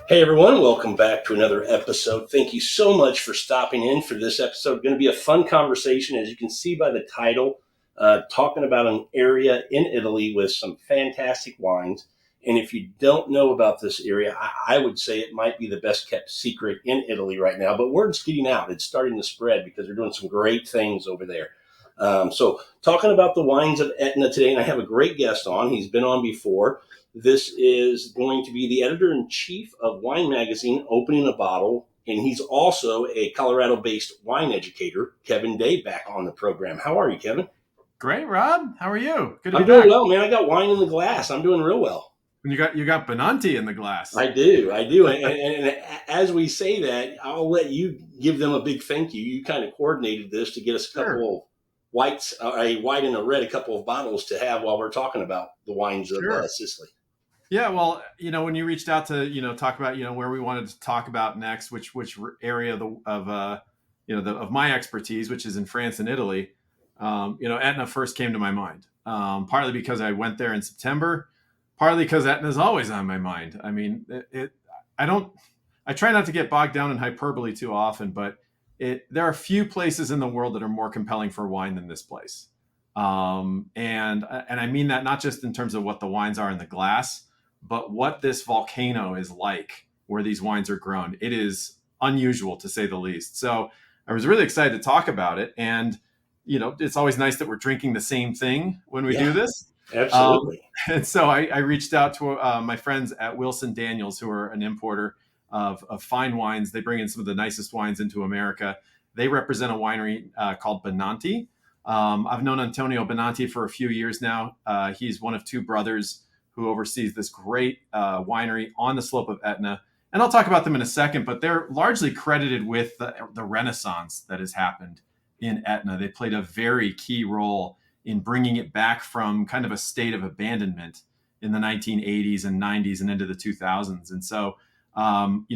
Hey everyone, welcome back to another episode. Thank you so much for stopping in for this episode. Going to be a fun conversation, as you can see by the title, talking about an area in Italy with some fantastic wines. And if you don't know about this area, I would say it might be the best kept secret in Italy right now. But word's getting out; it's starting to spread because they're doing some great things over there. So, talking about the wines of Etna today, and I have a great guest on. He's been on before. This is going to be the editor in chief of Wine Magazine, Opening a Bottle. And he's also a Colorado based wine educator, Kevin Day, back on the program. How are you, Kevin? Great, Rob. How are you? Good to I'm be doing back. well, man. I got wine in the glass. I'm doing real well. You got Benanti in the glass. I do. And as we say that, I'll let you give them a big thank you. You kind of coordinated this to get us a Sure, couple of whites, a white and a red, a couple of bottles to have while we're talking about the wines of sure. Sicily. Yeah, well, when you reached out to talk about where we wanted to talk about next, which area of my expertise, which is in France and Italy, Etna first came to my mind. Partly because I went there in September, partly because Etna is always on my mind. I mean, I don't, I try not to get bogged down in hyperbole too often, but there are few places in the world that are more compelling for wine than this place. And I mean that not just in terms of what the wines are in the glass, but what this volcano is like where these wines are grown. It is unusual to say the least. So I was really excited to talk about it. And, it's always nice that we're drinking the same thing when we do Yeah, this. Um, absolutely. and so I reached out to my friends at Wilson Daniels, who are an importer of fine wines. They bring in some of the nicest wines into America. They represent a winery called Benanti. I've known Antonio Benanti for a few years now. He's one of two brothers who oversees this great winery on the slope of Etna. And I'll talk about them in a second, but they're largely credited with the renaissance that has happened in Etna. They played a very key role in bringing it back from kind of a state of abandonment in the 1980s and 90s and into the 2000s. And so, when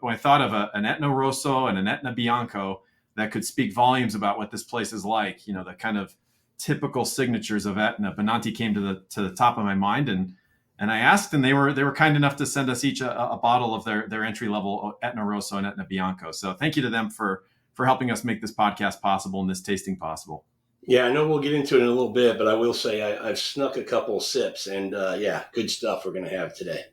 I thought of an Etna Rosso and an Etna Bianco that could speak volumes about what this place is like, the kind of typical signatures of Etna, Benanti came to the top of my mind, and I asked, and they were kind enough to send us each a bottle of their entry level Etna Rosso and Etna Bianco. So thank you to them for helping us make this podcast possible and this tasting possible. Yeah, I know we'll get into it in a little bit, but I will say I've snuck a couple of sips, and yeah, good stuff we're going to have today.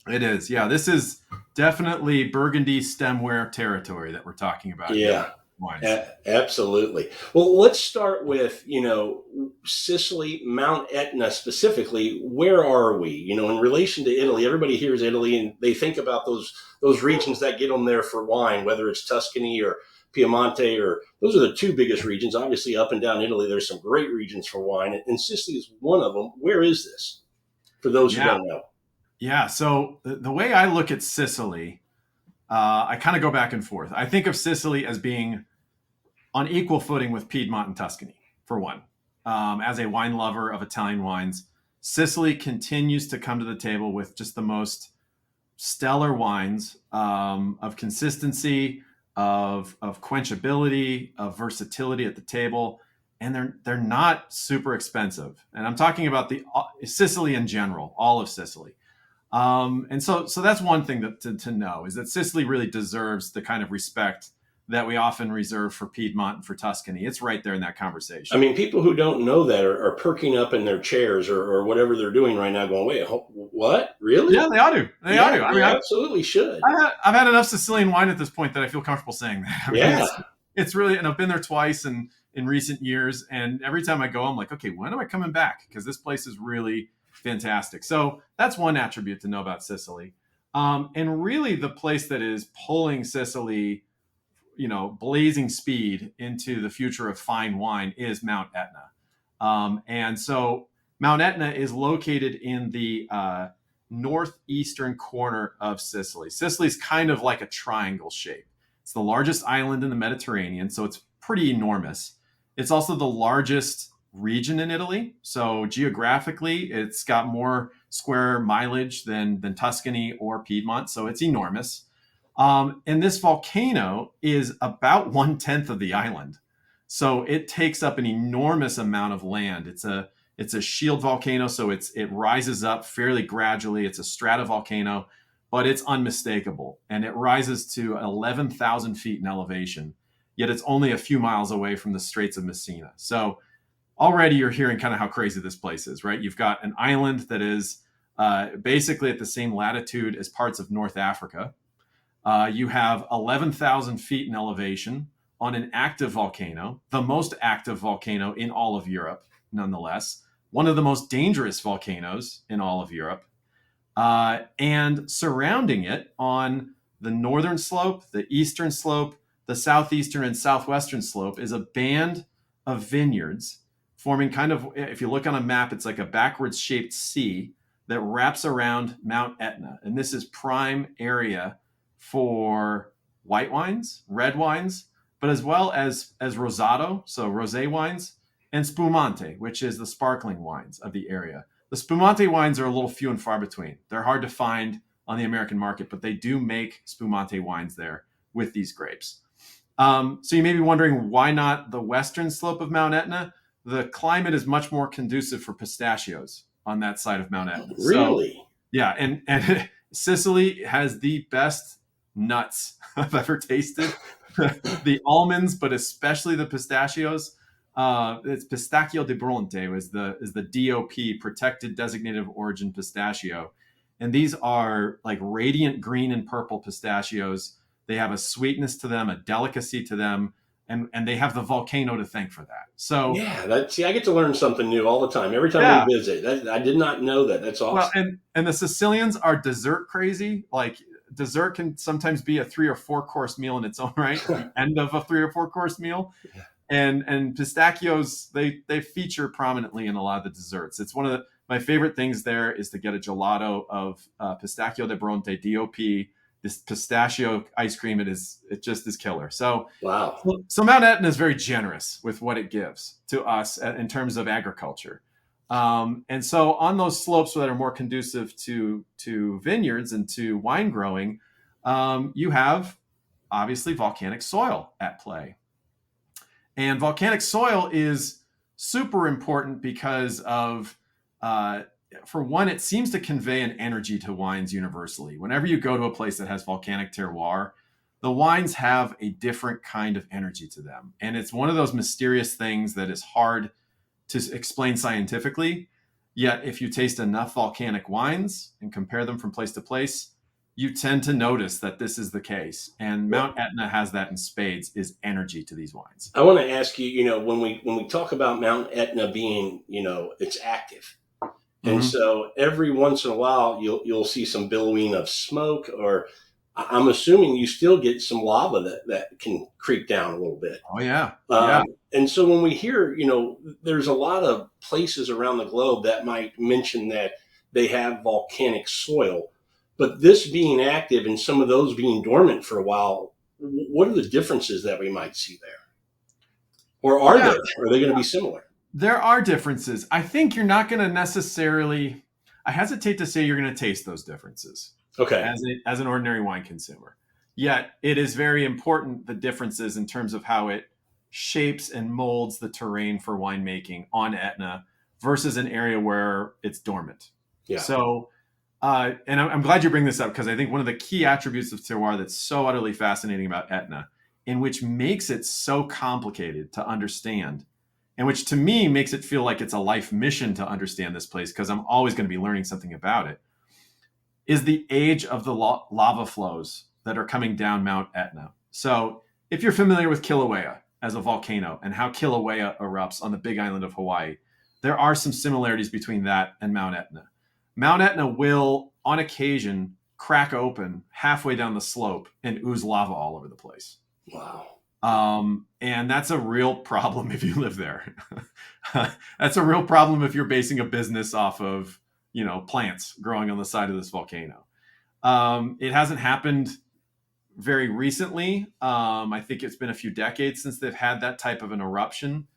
It is, yeah. This is definitely Burgundy stemware territory that we're talking about here with Yeah, wines. absolutely. Well, let's start with, Sicily, Mount Etna specifically. Where are we? In relation to Italy, everybody hears Italy and they think about those regions that get them there for wine, whether it's Tuscany or Piemonte, or those are the two biggest regions. Obviously, up and down Italy, there's some great regions for wine, and Sicily is one of them. Where is this? For those who Yeah, don't know. yeah. So the way I look at Sicily, I kind of go back and forth. I think of Sicily as being on equal footing with Piedmont and Tuscany, for one. As a wine lover of Italian wines, Sicily continues to come to the table with just the most stellar wines of consistency, of quenchability, of versatility at the table, and they're not super expensive. And I'm talking about the Sicily in general, all of Sicily. And so that's one thing to know is that Sicily really deserves the kind of respect that we often reserve for Piedmont and for Tuscany. It's right there in that I conversation. mean, people who don't know that are perking up in their chairs or whatever they're doing right now, going, "Wait, what? Really?" Yeah, they ought to. They ought Yeah, to. I mean, they absolutely should. I've had enough Sicilian wine at this point that I feel comfortable saying that. I mean, Yeah, it's really, and I've been there twice in recent years, and every time I go, I'm like, okay, when am I coming back? Because this place is really fantastic. So that's one attribute to know about Sicily. And really, the place that is pulling Sicily, blazing speed into the future of fine wine is Mount Etna. And so Mount Etna is located in the northeastern corner of Sicily. Sicily is kind of like a triangle shape. It's the largest island in the Mediterranean, so it's pretty enormous. It's also the largest region in Italy. So geographically, it's got more square mileage than Tuscany or Piedmont. So it's enormous. And this volcano is about 1/10 of the island. So it takes up an enormous amount of land. It's a shield volcano, so it rises up fairly gradually. It's a stratovolcano, but it's unmistakable. And it rises to 11,000 feet in elevation, yet it's only a few miles away from the Straits of Messina. So already you're hearing kind of how crazy this place is, right? You've got an island that is basically at the same latitude as parts of North Africa. You have 11,000 feet in elevation on an active volcano, the most active volcano in all of Europe, nonetheless, one of the most dangerous volcanoes in all of Europe. And surrounding it on the northern slope, the eastern slope, the southeastern and southwestern slope is a band of vineyards forming kind of, if you look on a map, it's like a backwards shaped C that wraps around Mount Etna. And this is prime area for white wines, red wines, but as well as rosado, so rosé wines, and spumante, which is the sparkling wines of the area. The spumante wines are a little few and far between. They're hard to find on the American market, but they do make spumante wines there with these grapes. So you may be wondering, why not the western slope of Mount Etna? The climate is much more conducive for pistachios on that side of Mount Etna. Really? So, yeah, and Sicily has the best nuts I've ever tasted. The almonds, but especially the pistachios. It's Pistacchio di Bronte is the DOP, protected designated of origin pistachio, and these are like radiant green and purple pistachios. They have a sweetness to them, a delicacy to them, and they have the volcano to thank for that. So yeah, I get to learn something new all the time. Every time yeah, we visit, I did not know that. That's well, awesome. and the Sicilians are dessert crazy. Like dessert can sometimes be a 3 or 4 course meal in its own right, the end of a 3 or 4 course meal. And pistachios, they feature prominently in a lot of the desserts. It's one of my favorite things there is to get a gelato of Pistacchio di Bronte DOP. This pistachio ice cream, it just is killer. So Wow. Mount Etna is very generous with what it gives to us in terms of agriculture. And so on those slopes that are more conducive to vineyards and to wine growing, you have obviously volcanic soil at play. And volcanic soil is super important because of, for one, it seems to convey an energy to wines universally. Whenever you go to a place that has volcanic terroir, the wines have a different kind of energy to them. And it's one of those mysterious things that is hard to explain scientifically. Yet, if you taste enough volcanic wines and compare them from place to place, you tend to notice that this is the case. And Mount Etna has that in spades, is energy to these wines. I want to ask you, when we talk about Mount Etna being, it's active. And so every once in a while you'll see some billowing of smoke, or I'm assuming you still get some lava that can creep down a little bit. Oh yeah. Yeah. And so when we hear, there's a lot of places around the globe that might mention that they have volcanic soil, but this being active and some of those being dormant for a while, what are the differences that we might see there? Or are they? Are they going to be similar? There are differences. I think you're not going to necessarily, I hesitate to say you're going to taste those differences. Okay. As an ordinary wine consumer. Yet it is very important, the differences in terms of how it shapes and molds the terrain for winemaking on Etna versus an area where it's dormant. Yeah. So, and I'm glad you bring this up, because I think one of the key attributes of terroir that's so utterly fascinating about Etna, and which makes it so complicated to understand, and which to me makes it feel like it's a life mission to understand this place, because I'm always going to be learning something about it, is the age of the lava flows that are coming down Mount Etna. So if you're familiar with Kilauea as a volcano and how Kilauea erupts on the Big Island of Hawaii, there are some similarities between that and Mount Etna. Mount Etna will, on occasion, crack open halfway down the slope and ooze lava all over the place. Wow. And that's a real problem if you live there. That's a real problem if you're basing a business off of, plants growing on the side of this volcano. It hasn't happened very recently. I think it's been a few decades since they've had that type of an eruption.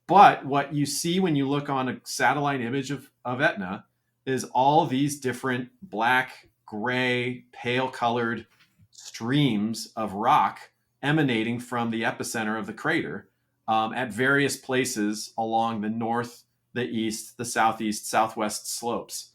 But what you see when you look on a satellite image of Etna is all these different black, gray, pale colored streams of rock emanating from the epicenter of the crater at various places along the north, the east, the southeast, southwest slopes.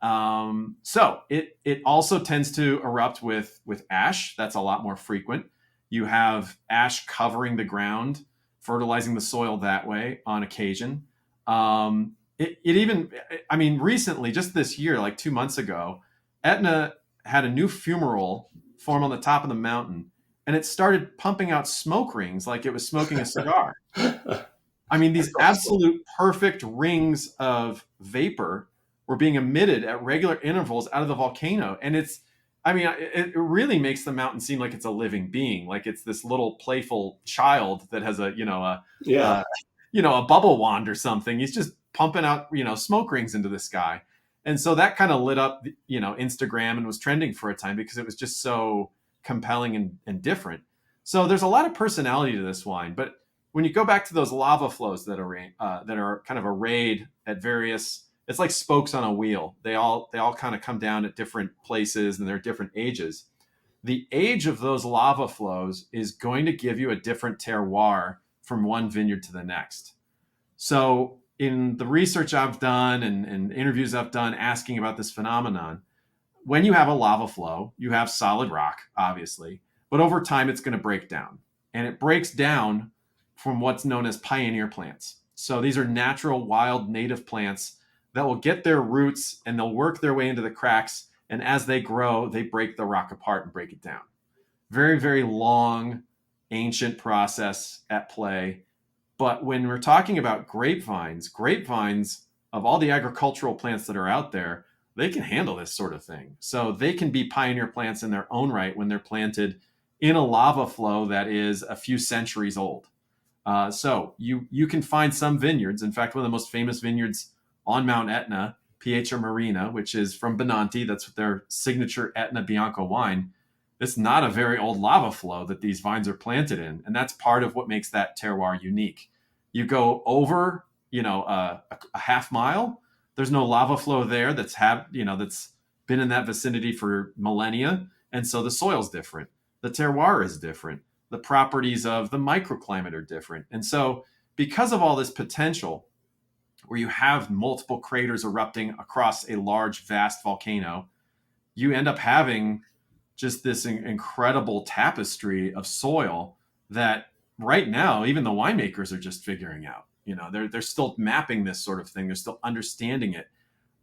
So it also tends to erupt with ash. That's a lot more frequent. You have ash covering the ground, fertilizing the soil that way on occasion. It even, I mean, recently, just this year, like 2 months ago, Etna had a new fumarole form on the top of the mountain, and it started pumping out smoke rings like it was smoking a cigar. I mean, That's these awesome. absolute perfect rings of vapor were being emitted at regular intervals out of the volcano. And I mean, it really makes the mountain seem like it's a living being, like it's this little playful child that has Yeah. a a bubble wand or something. He's just pumping out, smoke rings into the sky. And so that kind of lit up, Instagram and was trending for a time because it was just so compelling and different. So there's a lot of personality to this wine, but when you go back to those lava flows that are kind of arrayed at various, it's like spokes on a wheel. They all kind of come down at different places and they're different ages. The age of those lava flows is going to give you a different terroir from one vineyard to the next. So in the research I've done and interviews I've done asking about this phenomenon, when you have a lava flow, you have solid rock, obviously, but over time it's going to break down. And it breaks down from what's known as pioneer plants. So these are natural, wild, native plants that will get their roots and they'll work their way into the cracks. And as they grow, they break the rock apart and break it down. Very, very long, ancient process at play. But when we're talking about grapevines of all the agricultural plants that are out there, they can handle this sort of thing. So they can be pioneer plants in their own right when they're planted in a lava flow that is a few centuries old. So you can find some vineyards. In fact, one of the most famous vineyards on Mount Etna, Pietra Marina, which is from Benanti, that's their signature Etna Bianco wine. It's not a very old lava flow that these vines are planted in, and that's part of what makes that terroir unique. You go over, a half mile. There's no lava flow there that's been in that vicinity for millennia, and so the soil's different. The terroir is different. The properties of the microclimate are different, and so because of all this potential, where you have multiple craters erupting across a large, vast volcano, you end up having just this incredible tapestry of soil that right now even the winemakers are just figuring out. They're still mapping this sort of thing. They're still understanding it.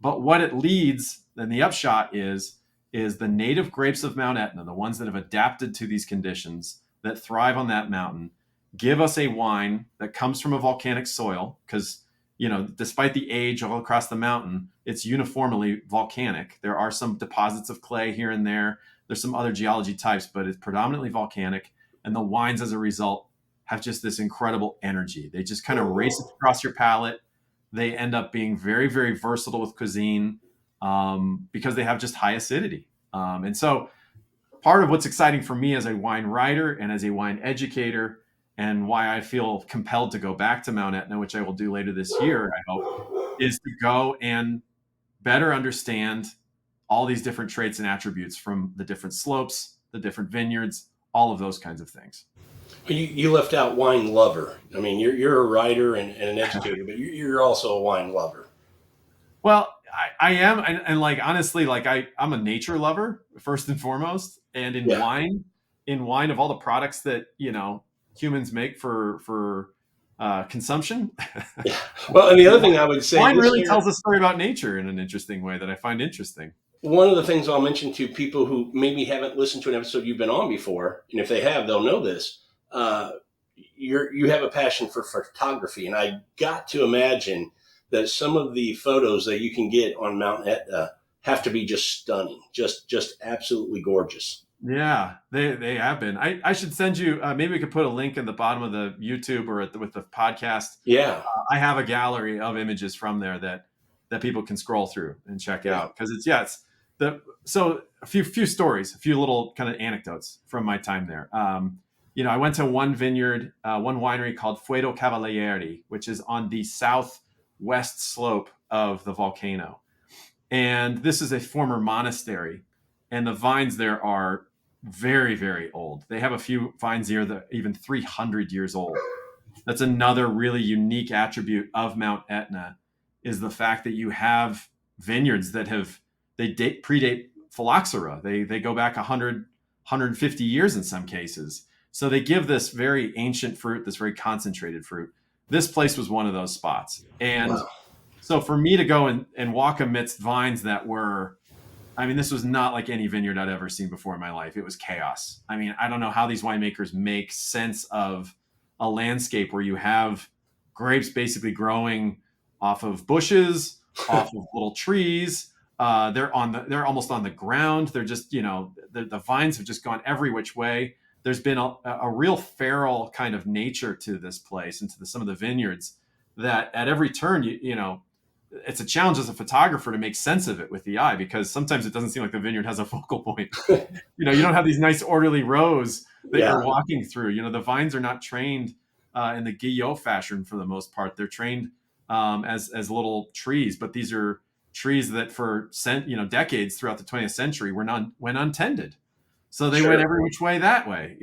But what it leads, and the upshot is the native grapes of Mount Etna, the ones that have adapted to these conditions that thrive on that mountain, give us a wine that comes from a volcanic soil because despite the age all across the mountain, it's uniformly volcanic. There are some deposits of clay here and there. There's some other geology types, but it's predominantly volcanic. And the wines, as a result, have just this incredible energy. They just kind of race across your palate. They end up being very, very versatile with cuisine because they have just high acidity. And so part of what's exciting for me as a wine writer and as a wine educator, and why I feel compelled to go back to Mount Etna, which I will do later this year, I hope, is to go and better understand all these different traits and attributes from the different slopes, the different vineyards, all of those kinds of things. You left out wine lover. I mean, you're a writer and an educator, but you're also a wine lover. Well, I am, and like honestly, like I'm a nature lover first and foremost, and Yeah. in wine of all the products that humans make for consumption, Yeah. Well, and the other thing I would say wine this really year, tells a story about nature in an interesting way that I find interesting. one of the things I'll mention to people who maybe haven't listened to an episode you've been on before, and if they have, they'll know this. Uh, you have a passion for photography, and I got to imagine that some of the photos that you can get on Mount Etna have to be just stunning, just absolutely gorgeous. Yeah, they have been. I should send you. Maybe we could put a link in the bottom of the YouTube or with the podcast. Yeah, I have a gallery of images from there that people can scroll through and check yeah. out because it's the so a few stories, a few little kind of anecdotes from my time there. I went to one vineyard, one winery called Fuego Cavalieri, which is on the southwest slope of the volcano, and this is a former monastery, and the vines there are very, very old. They have a few vines here that are even 300 years old. That's another really unique attribute of Mount Etna is the fact that you have vineyards that have predate phylloxera. They go back 150 years in some cases. So they give this very ancient fruit, this very concentrated fruit. This place was one of those spots. And Wow. so for me to go and walk amidst vines that were, I mean, this was not like any vineyard I'd ever seen before in my life. It was chaos. I mean, I don't know how these winemakers make sense of a landscape where you have grapes basically growing off of bushes, off of little trees. They're almost on the ground. They're just, the vines have just gone every which way. There's been a real feral kind of nature to this place and to some of the vineyards that at every turn, it's a challenge as a photographer to make sense of it with the eye, because sometimes it doesn't seem like the vineyard has a focal point. You don't have these nice orderly rows that Yeah. you're walking through. The vines are not trained in the Guillot fashion for the most part. They're trained as little trees, but these are trees that for decades throughout the 20th century went untended. So they went every which way that way.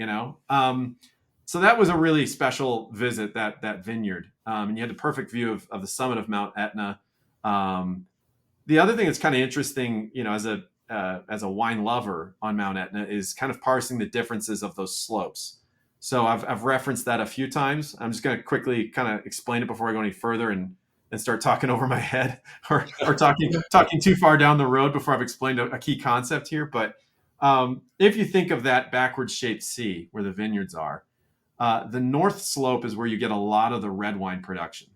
So that was a really special visit, that vineyard, and you had the perfect view of the summit of Mount Etna. The other thing that's kind of interesting, as a wine lover on Mount Etna, is kind of parsing the differences of those slopes. So I've referenced that a few times. I'm just going to quickly kind of explain it before I go any further and start talking over my head or talking too far down the road before I've explained a key concept here. But if you think of that backward shaped C where the vineyards are, the north slope is where you get a lot of the red wine production.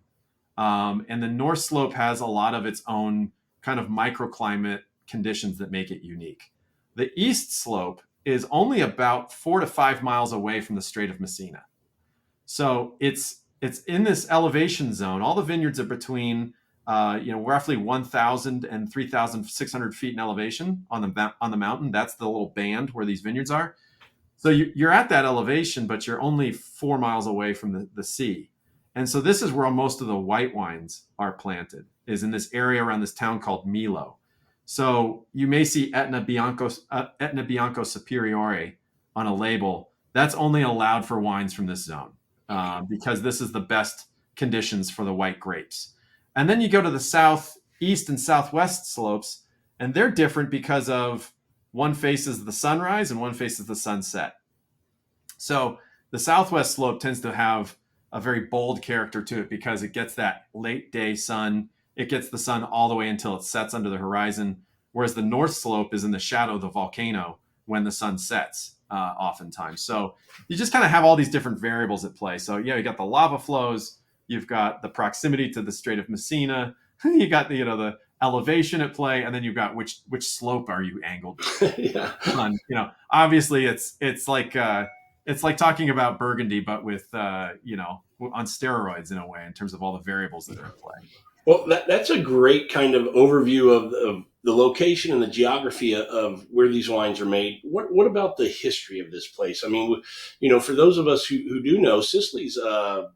And the North Slope has a lot of its own kind of microclimate conditions that make it unique. The East Slope is only about 4 to 5 miles away from the Strait of Messina. So it's in this elevation zone. All the vineyards are between roughly 1,000 and 3,600 feet in elevation on the mountain. That's the little band where these vineyards are. So you're at that elevation, but you're only 4 miles away from the sea. And so this is where most of the white wines are planted, is in this area around this town called Milo. So you may see Etna Bianco Superiore on a label. That's only allowed for wines from this zone because this is the best conditions for the white grapes. And then you go to the southeast and southwest slopes, and they're different because of one faces the sunrise and one faces the sunset. So the southwest slope tends to have a very bold character to it because it gets that late day sun. It gets the sun all the way until it sets under the horizon, whereas the north slope is in the shadow of the volcano when the sun sets oftentimes. So you just kind of have all these different variables at play. So you got the lava flows, you've got the proximity to the Strait of Messina, you got the elevation at play, and then you've got which slope are you angled on. Obviously it's like talking about Burgundy, but with on steroids in a way in terms of all the variables that are at play. Well, that's a great kind of overview of the location and the geography of where these wines are made. What about the history of this place? I mean, for those of us who do know, Sicily's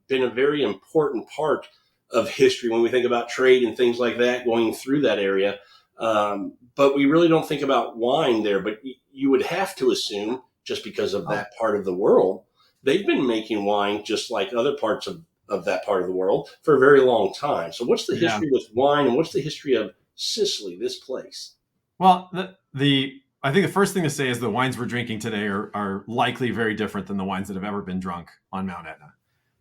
been a very important part of history when we think about trade and things like that going through that area. But we really don't think about wine there. But you would have to assume, just because of that part of the world, they've been making wine just like other parts of that part of the world for a very long time. So what's the history with wine, and what's the history of Sicily, this place? Well, I think the first thing to say is the wines we're drinking today are likely very different than the wines that have ever been drunk on Mount Etna,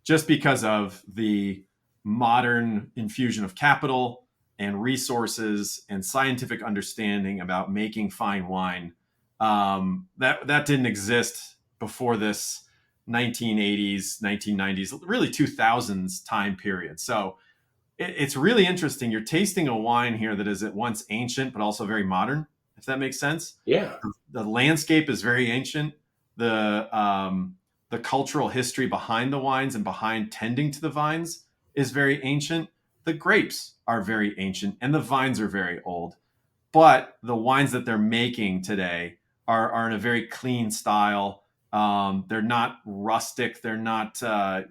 just because of the modern infusion of capital and resources and scientific understanding about making fine wine. That didn't exist before this 1980s, 1990s, really 2000s time period. So it's really interesting. You're tasting a wine here that is at once ancient, but also very modern, if that makes sense. Yeah. The landscape is very ancient. The cultural history behind the wines and behind tending to the vines is very ancient. The grapes are very ancient and the vines are very old. But the wines that they're making today are in a very clean style. They're not rustic. They're not, so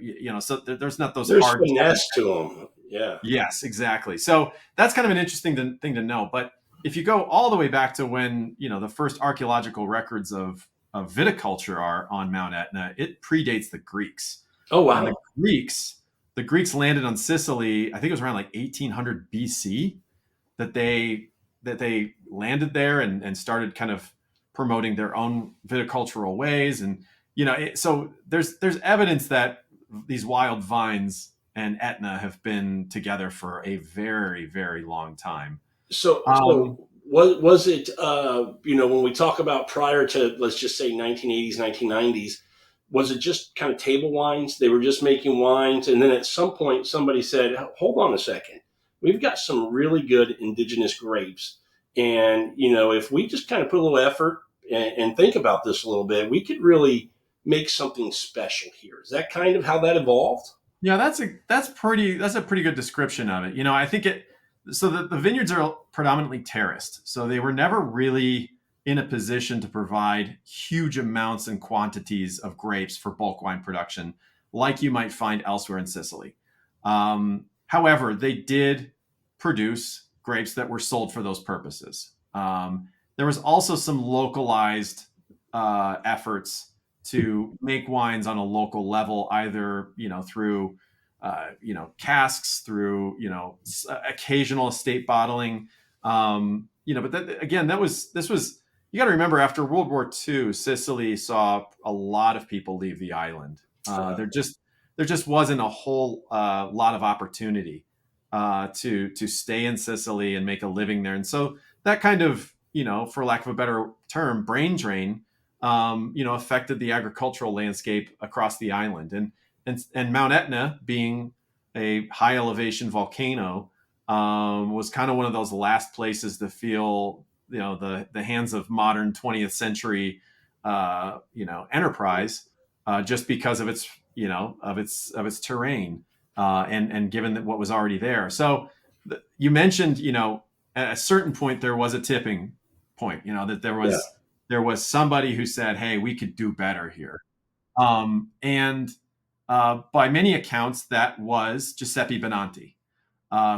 there's not those There's hard finesse to them. Yeah. Yes, exactly. So that's kind of an interesting thing to know. But if you go all the way back to when, the first archaeological records of viticulture are on Mount Etna, it predates the Greeks. Oh, wow. And the Greeks landed on Sicily, I think it was around like 1800 BC, that they landed there and started kind of promoting their own viticultural ways. And so there's evidence that these wild vines and Etna have been together for a very, very long time. So Um, was it when we talk about prior to, let's just say, 1980s, 1990s, was it just kind of table wines? They were just making wines, and then at some point somebody said, "Hold on a second, we've got some really good indigenous grapes, and if we just kind of put a little effort and think about this a little bit, we could really make something special here." Is that kind of how that evolved? Yeah, that's a pretty good description of it. I think so the vineyards are predominantly terraced, so they were never really in a position to provide huge amounts and quantities of grapes for bulk wine production, like you might find elsewhere in Sicily. However, they did produce grapes that were sold for those purposes. There was also some localized efforts to make wines on a local level, either through casks, through occasional estate bottling. But again, this was you got to remember, after World War II, Sicily saw a lot of people leave the island. There just wasn't a whole lot of opportunity to stay in Sicily and make a living there, and so that kind of for lack of a better term, brain drain affected the agricultural landscape across the island. And Mount Etna, being a high elevation volcano, was kind of one of those last places to feel the hands of modern 20th century enterprise, just because of its of its terrain, and given that what was already there. So you mentioned at a certain point there was a tipping point, that Yeah. there was somebody who said, "Hey, we could do better here." And by many accounts, that was Giuseppe Benanti,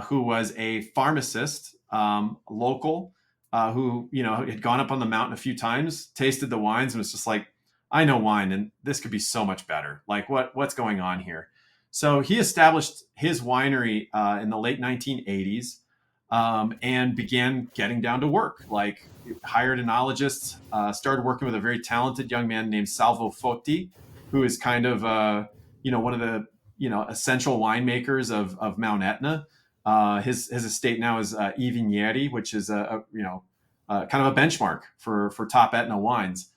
who was a pharmacist, local, who had gone up on the mountain a few times, tasted the wines, and was just like, "I know wine, and this could be so much better. Like, what's going on here?" So he established his winery in the late 1980s, and began getting down to work. Like, hired enologists, started working with a very talented young man named Salvo Foti, who is kind of one of the essential winemakers of Mount Etna. His estate now is I Vigneri, which is kind of a benchmark for top Etna wines.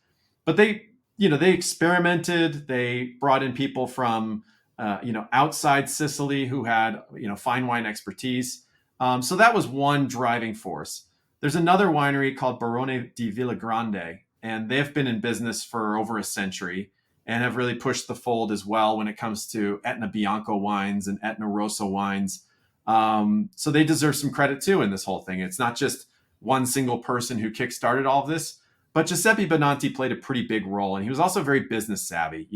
But they experimented. They brought in people from outside Sicily who had fine wine expertise. So that was one driving force. There's another winery called Barone di Villagrande, and they've been in business for over a century and have really pushed the fold as well when it comes to Etna Bianco wines and Etna Rosso wines. So they deserve some credit too in this whole thing. It's not just one single person who kickstarted all of this, but Giuseppe Benanti played a pretty big role, and he was also very business savvy.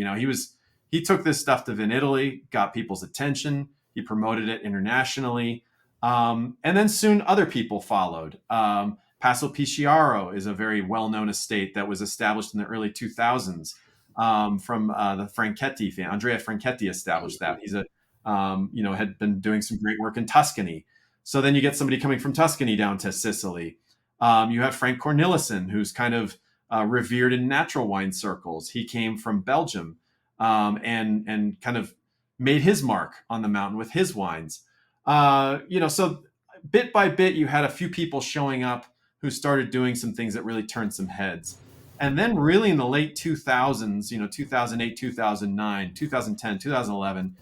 He took this stuff to Vin Italy, got people's attention, he promoted it internationally, and then soon other people followed. Passo Picciaro is a very well-known estate that was established in the early 2000s, from the Franchetti family. Andrea Franchetti established that. He's had been doing some great work in Tuscany. So then you get somebody coming from Tuscany down to Sicily. You have Frank Cornelissen, who's kind of revered in natural wine circles. He came from Belgium, and kind of made his mark on the mountain with his wines. So bit by bit, you had a few people showing up who started doing some things that really turned some heads. And then really in the late 2000s, 2008, 2009, 2010, 2011,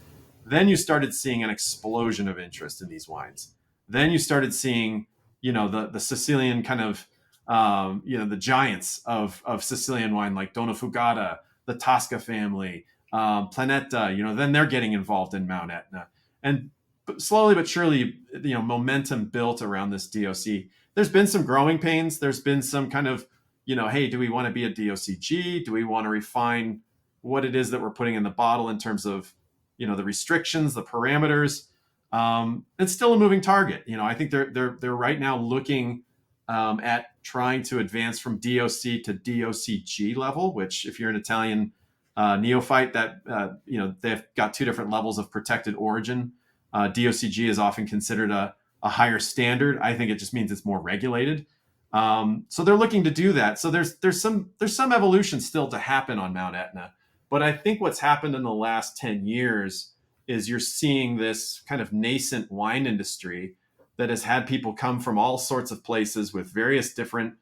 then you started seeing an explosion of interest in these wines. Then you started seeing, the Sicilian kind of, the giants of Sicilian wine, like Donna Fugata, the Tosca family, Planeta, then they're getting involved in Mount Etna. And slowly but surely, momentum built around this DOC. There's been some growing pains. There's been some kind of, hey, do we want to be a DOCG? Do we want to refine what it is that we're putting in the bottle in terms of, the restrictions, the parameters? It's still a moving target. I think they're right now looking at trying to advance from DOC to DOCG level, which, if you're an Italian neophyte, that they've got two different levels of protected origin. DOCG is often considered a higher standard. I think it just means it's more regulated. So they're looking to do that. So there's some evolution still to happen on Mount Etna. But I think what's happened in the last 10 years is you're seeing this kind of nascent wine industry that has had people come from all sorts of places with various different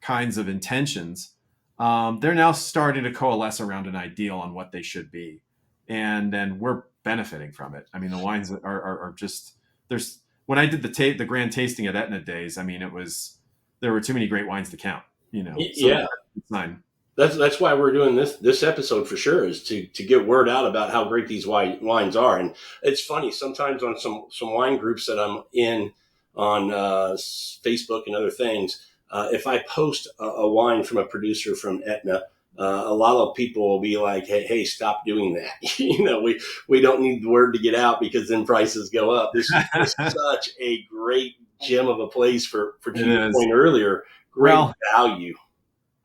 kinds of intentions. They're now starting to coalesce around an ideal on what they should be, and then we're benefiting from it. I mean, the wines are just there's when I did the grand tasting at Etna Days. I mean, there were too many great wines to count, So Yeah, that's fine. that's why we're doing this episode for sure, is to get word out about how great these wines are. And it's funny, sometimes on some wine groups that I'm in on Facebook and other things, if I post a wine from a producer from Etna, a lot of people will be like, hey, stop doing that. We don't need the word to get out because then prices go up. This is just such a great gem of a place for to It your is. point earlier, great Well, value.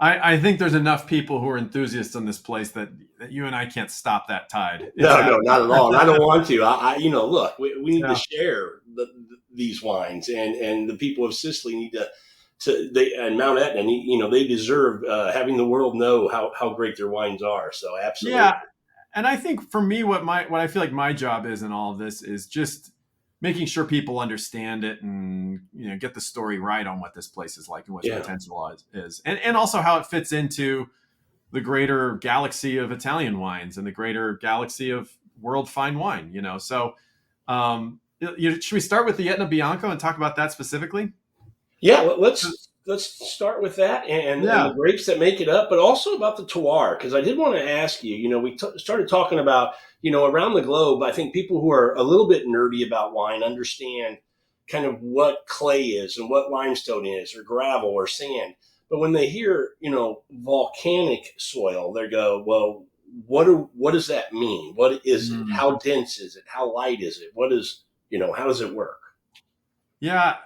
I think there's enough people who are enthusiasts in this place that you and I can't stop that tide. It's No, happening. not at all. And I don't want to. Look, we need to Yeah. share these wines, and the people of Sicily need they and Mount Etna, they deserve having the world know how great their wines are. So absolutely. Yeah. And I think for me, what I feel like my job is in all of this is just making sure people understand it and get the story right on what this place is like and what its Yeah. potential is, and also how it fits into the greater galaxy of Italian wines and the greater galaxy of world fine wine. So should we start with the Etna Bianco and talk about that specifically? Yeah, let's start with that and the Yeah. grapes that make it up, but also about the terroir, because I did want to ask you. We started talking about around the globe. I think people who are a little bit nerdy about wine understand kind of what clay is and what limestone is, or gravel or sand. But when they hear volcanic soil, they go, well, what does that mean? What is it? Mm. How dense is it? How light is it? What is how does it work? Yeah.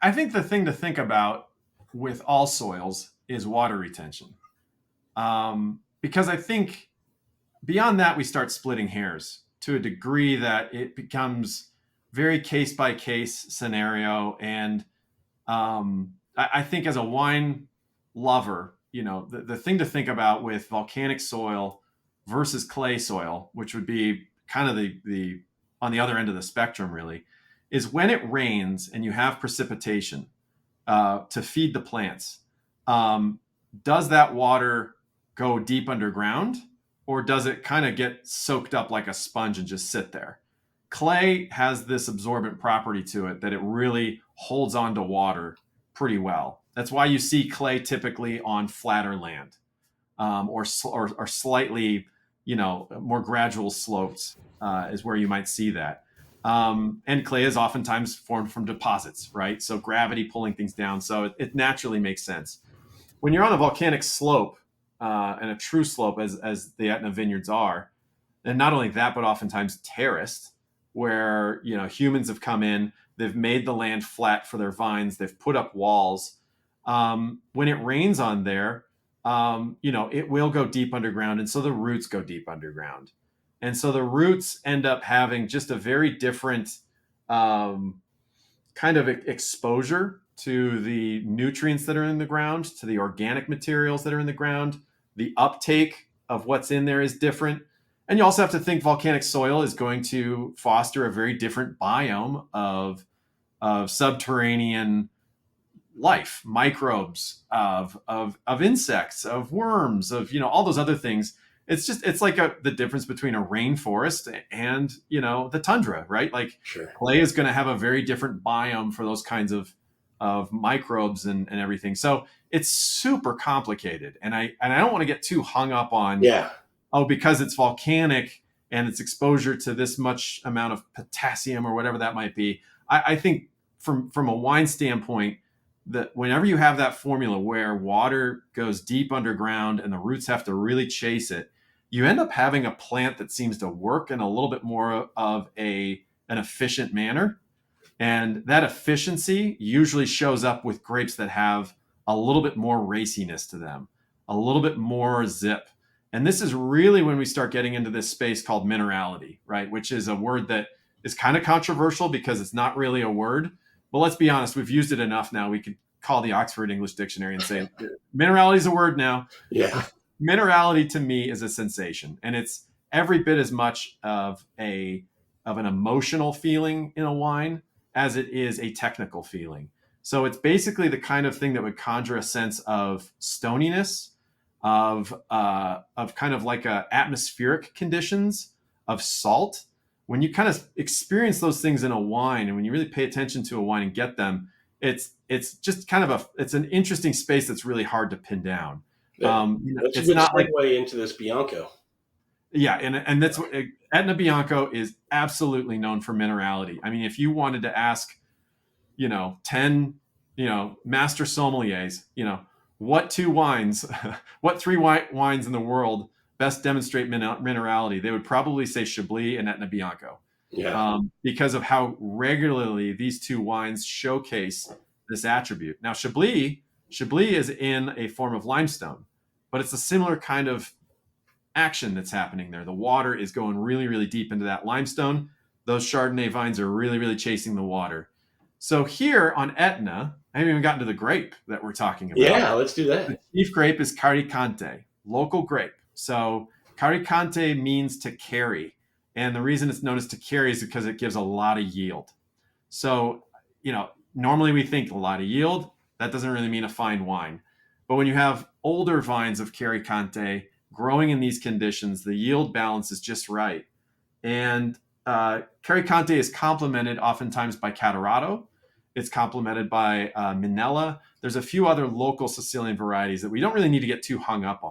I think the thing to think about with all soils is water retention. Because I think beyond that, we start splitting hairs to a degree that it becomes very case by case scenario. And I think as a wine lover, the thing to think about with volcanic soil versus clay soil, which would be kind of the on the other end of the spectrum, really, is when it rains and you have precipitation to feed the plants. Um, does that water go deep underground, or does it kind of get soaked up like a sponge and just sit there? Clay has this absorbent property to it that it really holds on to water pretty well. That's why you see clay typically on flatter land, or slightly, more gradual slopes is where you might see that. And clay is oftentimes formed from deposits, right? So gravity pulling things down. So it naturally makes sense. When you're on a volcanic slope and a true slope, as the Etna vineyards are, and not only that, but oftentimes terraced, where humans have come in, they've made the land flat for their vines, they've put up walls. When it rains on there, it will go deep underground, and so the roots go deep underground, and so the roots end up having just a very different um, kind of exposure to the nutrients that are in the ground, to the organic materials that are in the ground. The uptake of what's in there is different. And you also have to think volcanic soil is going to foster a very different biome of subterranean life, microbes, of insects, of worms, of all those other things. It's like the difference between a rainforest and the tundra, right? Like Sure. clay is going to have a very different biome for those kinds of microbes and everything. So it's super complicated, and I don't want to get too hung up on, Yeah. oh, because it's volcanic and it's exposure to this much amount of potassium or whatever that might be. I think from a wine standpoint, that whenever you have that formula where water goes deep underground and the roots have to really chase it, you end up having a plant that seems to work in a little bit more of an efficient manner. And that efficiency usually shows up with grapes that have a little bit more raciness to them, a little bit more zip. And this is really when we start getting into this space called minerality, right? Which is a word that is kind of controversial because it's not really a word. But let's be honest, we've used it enough now. call the Oxford English Dictionary and say, minerality is a word now. Yeah. Minerality to me is a sensation, and it's every bit as much of an emotional feeling in a wine as it is a technical feeling. So it's basically the kind of thing that would conjure a sense of stoniness, of kind of like atmospheric conditions, of salt. When you kind of experience those things in a wine, and when you really pay attention to a wine and get them, it's just kind of it's an interesting space that's really hard to pin down. That's a It's good not like, segue into this Bianco. yeah, and that's what Etna Bianco is absolutely known for minerality. I mean, if you wanted to ask, 10, master sommeliers, what two wines, what three wines in the world best demonstrate minerality, they would probably say Chablis and Etna Bianco, Yeah. because of how regularly these two wines showcase this attribute. Now, Chablis is in a form of limestone, but it's a similar kind of action that's happening there. The water is going really, really deep into that limestone. Those Chardonnay vines are really, really chasing the water. So here on Etna, I haven't even gotten to the grape that we're talking about. Yeah, let's do The that. chief grape is Caricante, local grape. So Caricante means to carry. And the reason it's known as to carry is because it gives a lot of yield. So, normally we think a lot of yield. That doesn't really mean a fine wine. But when you have older vines of Caricante growing in these conditions, the yield balance is just right. And Caricante is complemented oftentimes by Catarato. It's complemented by Minella. There's a few other local Sicilian varieties that we don't really need to get too hung up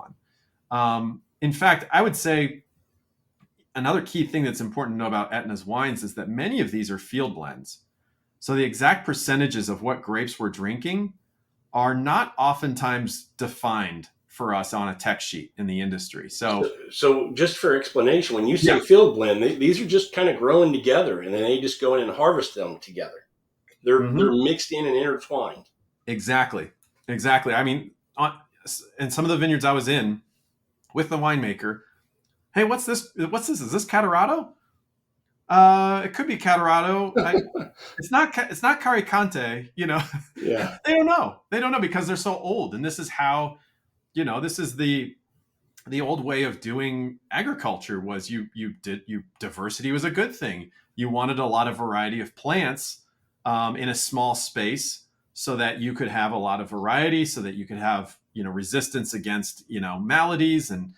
on. In fact, I would say another key thing that's important to know about Etna's wines is that many of these are field blends. So the exact percentages of what grapes we're drinking are not oftentimes defined for us on a tech sheet in the industry. So just for explanation, when you say Yeah. field blend, these are just kind of growing together, and then they just go in and harvest them together. They're mixed in and intertwined. Exactly. I mean, in some of the vineyards I was in with the winemaker, hey, what's this? Is this Catarato? It could be Catarato. It's not Caricante. Yeah. They don't know. They don't know because they're so old, and this is how, this is the old way of doing agriculture. Was diversity was a good thing. You wanted a lot of variety of plants in a small space, so that you could have a lot of variety, so that you could have resistance against maladies and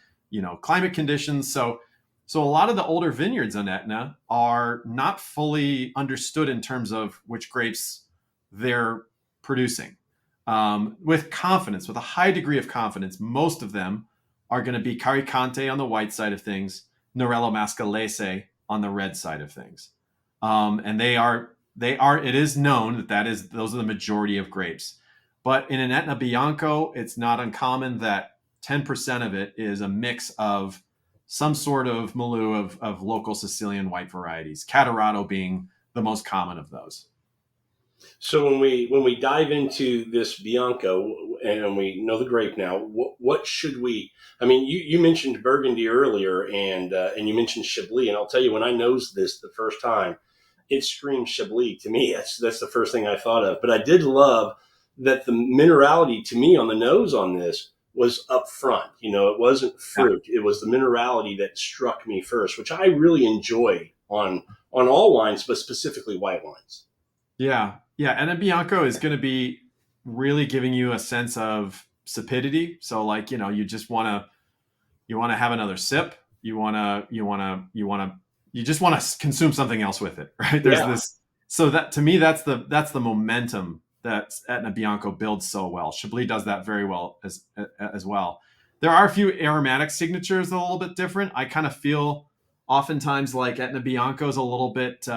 climate conditions. So a lot of the older vineyards on Etna are not fully understood in terms of which grapes they're producing. With confidence, with a high degree of confidence, most of them are going to be Caricante on the white side of things, Nerello Mascalese on the red side of things. And it is known that those are the majority of grapes. But in an Etna Bianco, it's not uncommon that 10% of it is a mix of some sort of milieu of local Sicilian white varieties, Catarato being the most common of those. So when we dive into this Bianco and we know the grape now, what should we? I mean, you mentioned Burgundy earlier, and you mentioned Chablis, and I'll tell you, when I nosed this the first time, it screamed Chablis to me. That's the first thing I thought of. But I did love that the minerality to me on the nose on this was up front. It wasn't fruit; it was the minerality that struck me first, which I really enjoy on all wines, but specifically white wines. Yeah. And a Bianco is going to be really giving you a sense of sapidity. So like, you just you want to have another sip. You just want to consume something else with it, right? There's Yeah. this, so that to me, that's the momentum that Etna Bianco builds so well. Chablis does that very well as well. There are a few aromatic signatures that are a little bit different. I kind of feel oftentimes like Etna Bianco is a little bit,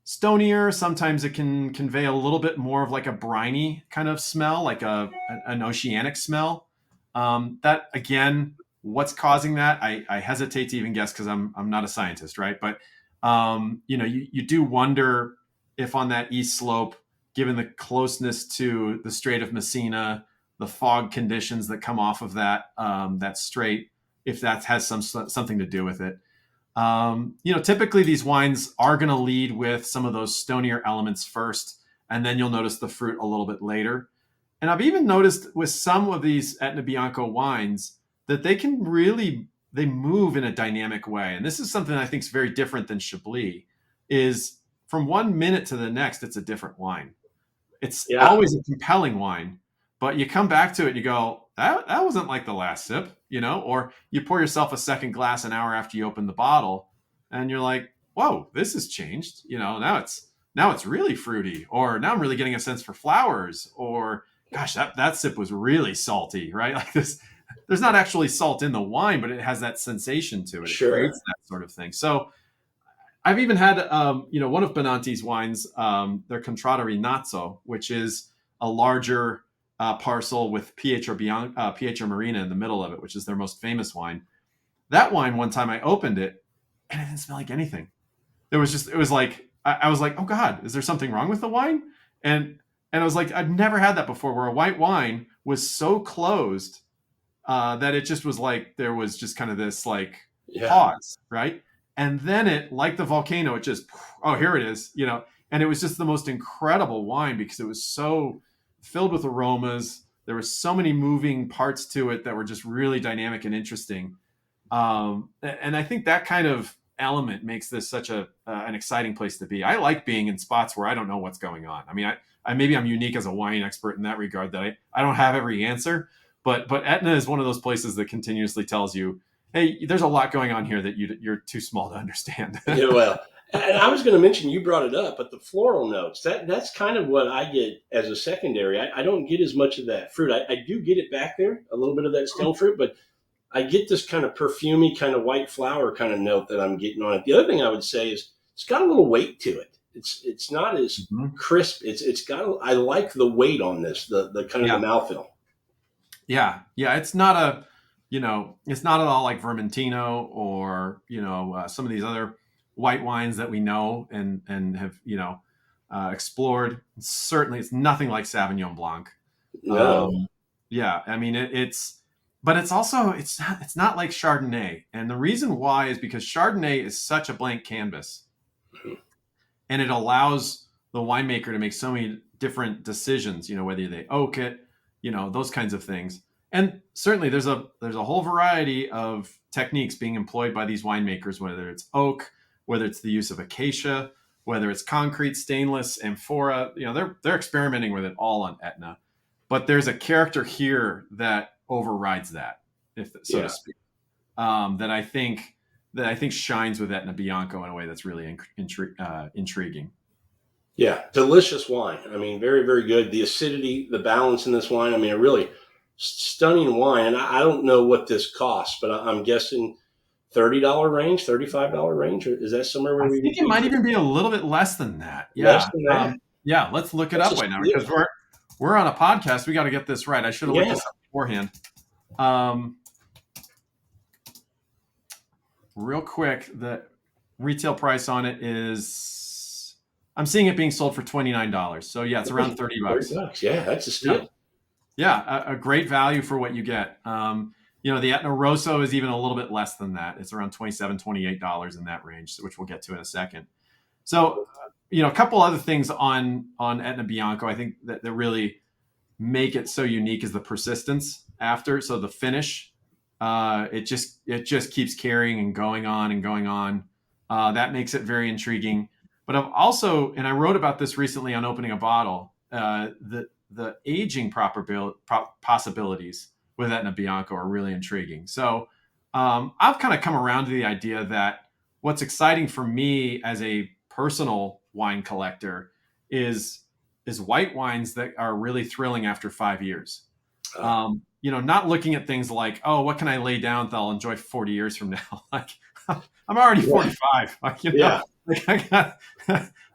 stonier. Sometimes it can convey a little bit more of like a briny kind of smell, like an oceanic smell. That again, what's causing that? I hesitate to even guess because I'm not a scientist, right? But you do wonder if on that east slope, given the closeness to the Strait of Messina, the fog conditions that come off of that strait, if that has something to do with it. Typically these wines are going to lead with some of those stonier elements first, and then you'll notice the fruit a little bit later. And I've even noticed with some of these Etna Bianco wines that they move in a dynamic way. And this is something I think is very different than Chablis, is from 1 minute to the next, it's a different wine. It's Yeah, always a compelling wine, but you come back to it and you go, that wasn't like the last sip, or you pour yourself a second glass an hour after you open the bottle and you're like, whoa, this has changed. Now it's really fruity, or now I'm really getting a sense for flowers, or gosh, that sip was really salty, right? Like this, there's not actually salt in the wine, but it has that sensation to it. It sure. creates that sort of thing. So I've even had, one of Benanti's wines, their Contrada Rinazzo, which is a larger parcel with Pietro Marina in the middle of it, which is their most famous wine. That wine, one time I opened it and it didn't smell like anything. It was like, I was like, oh God, is there something wrong with the wine? And I was like, I've never had that before, where a white wine was so closed that it just was like, there was just kind of this like Yeah, pause, right? And then it, like the volcano, it just, oh, here it is, and it was just the most incredible wine because it was so filled with aromas. There were so many moving parts to it that were just really dynamic and interesting. And I think that kind of element makes this such an exciting place to be. I like being in spots where I don't know what's going on. I mean, I maybe I'm unique as a wine expert in that regard, that I don't have every answer, but Etna is one of those places that continuously tells you, hey, there's a lot going on here that you're too small to understand. yeah. Well, and I was going to mention, you brought it up, but the floral notes, that's kind of what I get as a secondary. I don't get as much of that fruit. I do get it back there, a little bit of that stone fruit, but I get this kind of perfumey, kind of white flower kind of note that I'm getting on it. The other thing I would say is it's got a little weight to it. It's not as Mhm. crisp. It's got. I like the weight on this. The kind of Yeah, the mouthfeel. yeah. It's not at all like Vermentino or some of these other white wines that we know and have explored. Certainly, it's nothing like Sauvignon Blanc. No. Um, yeah, I mean but it's not like Chardonnay, and the reason why is because Chardonnay is such a blank canvas, and it allows the winemaker to make so many different decisions. Whether they oak it, those kinds of things. And certainly, there's a whole variety of techniques being employed by these winemakers, whether it's oak, whether it's the use of acacia, whether it's concrete, stainless, amphora. They're experimenting with it all on Etna, but there's a character here that overrides that, if so to Yeah. speak, that I think shines with Etna Bianco in a way that's really intriguing. Yeah. Delicious wine. I mean, very very good. The acidity, the balance in this wine. I mean, a really stunning wine. And I don't know what this costs, but I'm guessing $30 range, $35 range. Or is that somewhere I where we think would it be? might even be a little bit less than that. Less Yeah. than that. Yeah. Let's look it That's a up right now because steal. we're on a podcast. We got to get this right. I should have looked Yeah. this up beforehand. Um, Real quick, the retail price on it is, I'm seeing it being sold for $29. So yeah, it's around 30 30 bucks. bucks. Yeah, that's a Yeah. steal. Yeah, a great value for what you get. The Etna Rosso is even a little bit less than that. It's around $27, $28 in that range, which we'll get to in a second. So, a couple other things on Etna Bianco, I think that really make it so unique is the persistence after. So the finish, it just keeps carrying and going on and going on. That makes it very intriguing. But I've also, and I wrote about this recently on Opening a Bottle, the aging possibilities with Etna Bianco are really intriguing. So I've kind of come around to the idea that what's exciting for me as a personal wine collector is white wines that are really thrilling after 5 years. Uh, Not looking at things like, oh, what can I lay down that I'll enjoy 40 years from now? Like, I'm already yeah. 45. Like, Yeah. like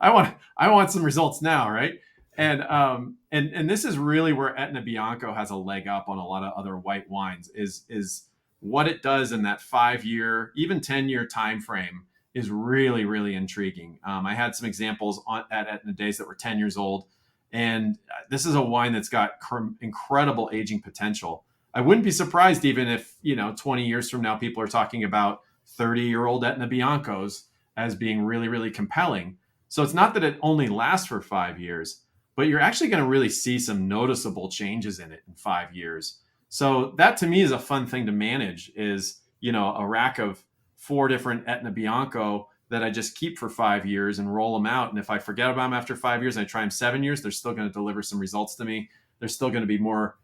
I want some results now, right? And this is really where Etna Bianco has a leg up on a lot of other white wines. Is what it does in that 5 year, even 10-year time frame is really, really intriguing. I had some examples at Etna Days that were 10 years old, and this is a wine that's got incredible aging potential. I wouldn't be surprised even if 20 years from now people are talking about 30-year-old Etna Biancos as being really, really compelling. So it's not that it only lasts for 5 years, but you're actually going to really see some noticeable changes in it in 5 years. So that to me is a fun thing to manage, is, a rack of 4 different Etna Bianco that I just keep for 5 years and roll them out. And if I forget about them after 5 years and I try them 7 years, they're still going to deliver some results to me. They're still going to be more,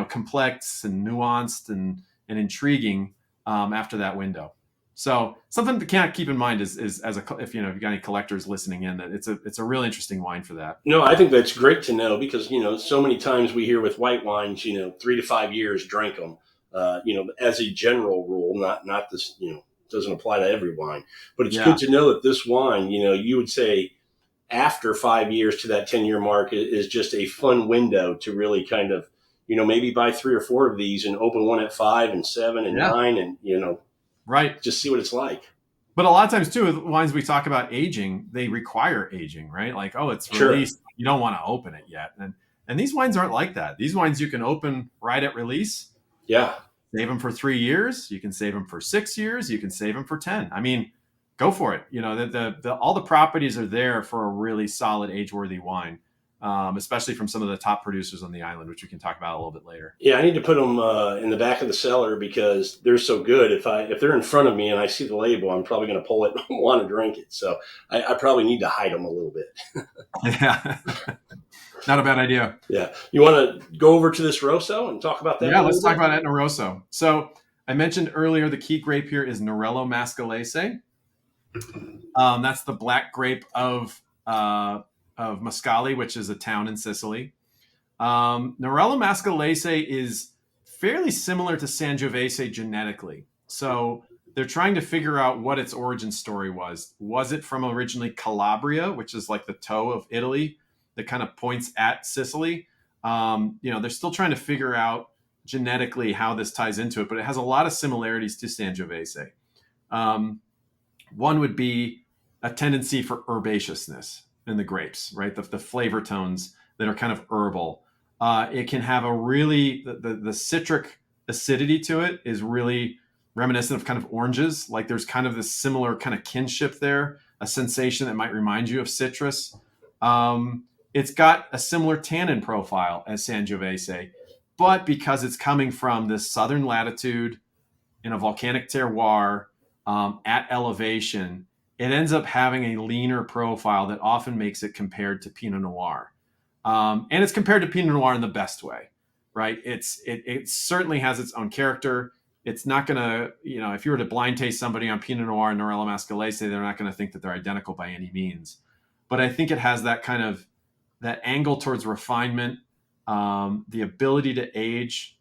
complex and nuanced and intriguing after that window. So something to kind of keep in mind is if you got any collectors listening in, that it's a really interesting wine for that. No, I think that's great to know because, so many times we hear with white wines, 3 to 5 years, drink them, as a general rule, not this, doesn't apply to every wine, but it's good to know that this wine, you would say after 5 years to that 10-year mark is just a fun window to really kind of, maybe buy 3 or 4 of these and open one at 5 and 7 and 9 and, right. just see what it's like. But a lot of times too, with wines we talk about aging, they require aging, right? Like, it's released, sure. You don't want to open it yet. And these wines aren't like that. These wines you can open right at release. Yeah. Save them for 3 years. You can save them for 6 years. You can save them for 10. I mean, go for it. All the properties are there for a really solid age-worthy wine. Especially from some of the top producers on the island, which we can talk about a little bit later. Yeah, I need to put them in the back of the cellar because they're so good. If they're in front of me and I see the label, I'm probably going to pull it and want to drink it. So I probably need to hide them a little bit. Yeah, not a bad idea. Yeah. You want to go over to this Rosso and talk about that? Yeah, let's talk about Etna Rosso. So I mentioned earlier the key grape here is Nerello Mascalese. That's the black grape of Mascali, which is a town in Sicily. Nerello Mascalese is fairly similar to Sangiovese genetically. So they're trying to figure out what its origin story was. Was it from originally Calabria, which is like the toe of Italy that kind of points at Sicily? They're still trying to figure out genetically how this ties into it, but it has a lot of similarities to Sangiovese. One would be a tendency for herbaceousness in the grapes, right? The flavor tones that are kind of herbal. It can have a really, the citric acidity to it is really reminiscent of kind of oranges. Like there's kind of this similar kind of kinship there, a sensation that might remind you of citrus. It's got a similar tannin profile as Sangiovese, but because it's coming from this southern latitude in a volcanic terroir at elevation, it ends up having a leaner profile that often makes it compared to Pinot Noir. And it's compared to Pinot Noir in the best way, right? It certainly has its own character. It's not going to, if you were to blind taste somebody on Pinot Noir and Nerello Mascalese, they're not going to think that they're identical by any means. But I think it has that kind of, that angle towards refinement, the ability to age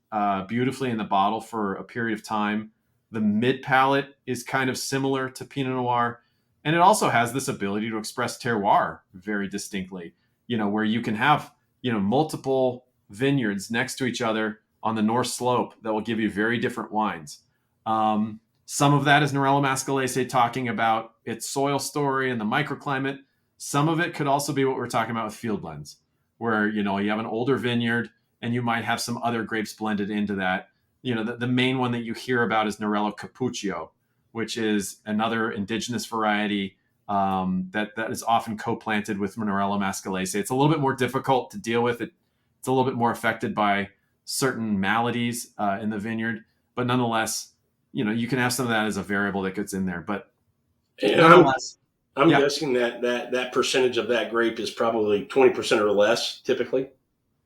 beautifully in the bottle for a period of time. The mid palate is kind of similar to Pinot Noir. And it also has this ability to express terroir very distinctly, where you can have, multiple vineyards next to each other on the North Slope that will give you very different wines. Some of that is Nerello Mascalese talking about its soil story and the microclimate. Some of it could also be what we're talking about with field blends, where, you have an older vineyard and you might have some other grapes blended into that. The main one that you hear about is Nerello Cappuccio, which is another indigenous variety that is often co-planted with Nerello Mascalese. It's a little bit more difficult to deal with. It's a little bit more affected by certain maladies in the vineyard, but nonetheless, you can have some of that as a variable that gets in there. But nonetheless, I'm guessing that percentage of that grape is probably 20% or less, typically.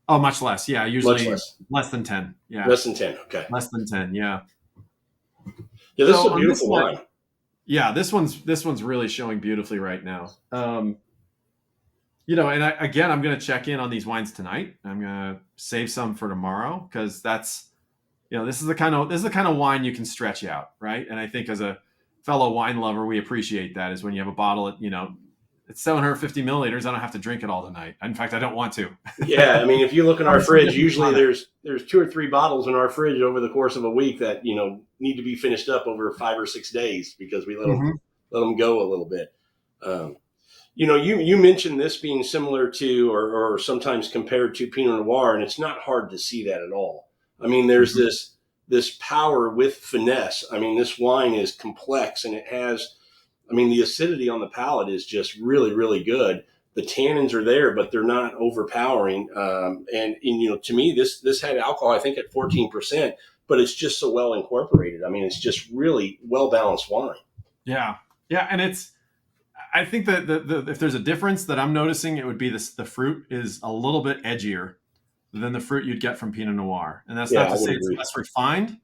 Oh, much less. Yeah, usually less than 10. Yeah, less than 10. Okay, less than 10. Yeah. Yeah, this is a beautiful wine. Yeah, this one's really showing beautifully right now. And I'm going to check in on these wines tonight. I'm going to save some for tomorrow because that's, this is the kind of wine you can stretch out, right? And I think as a fellow wine lover, we appreciate that. Is when you have a bottle at, it's 750 milliliters. I don't have to drink it all tonight. In fact, I don't want to. Yeah, I mean, if you look in our fridge, usually there's 2 or 3 bottles in our fridge over the course of a week that need to be finished up over 5 or 6 days because we let them go a little bit. You mentioned this being similar to or sometimes compared to Pinot Noir, and it's not hard to see that at all. I mean, there's this power with finesse. I mean, this wine is complex and it has. I mean, the acidity on the palate is just really, really good. the tannins are there, but they're not overpowering. And to me, this had alcohol, I think, at 14%, but it's just so well incorporated. I mean, it's just really well balanced wine. Yeah, yeah, and I think that if there's a difference that I'm noticing, it would be this: the fruit is a little bit edgier than the fruit you'd get from Pinot Noir, and that's Yeah, not I to would say it's agree. less refined.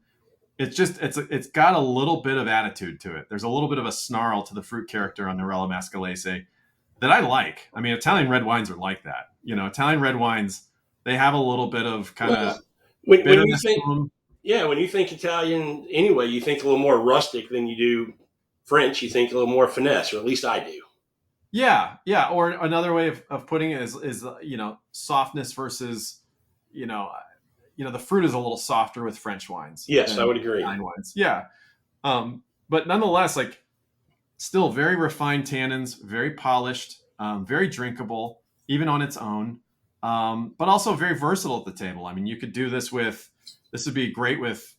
It's just it's got a little bit of attitude to it. There's a little bit of a snarl to the fruit character on Nerello Mascalese that I like. I mean, Italian red wines are like that. Italian red wines, they have a little bit of kind of Well, when you bitterness to think, them. yeah, when you think Italian anyway, you think a little more rustic than you do French. You think a little more finesse, or at least I do. Yeah, yeah. Or another way of putting it is softness versus you know the fruit is a little softer with French wines Yes, I than would agree. Italian wines. Yeah, but nonetheless, like still very refined tannins, very polished, very drinkable, even on its own, but also very versatile at the table. I mean, you could do this with. This would be great with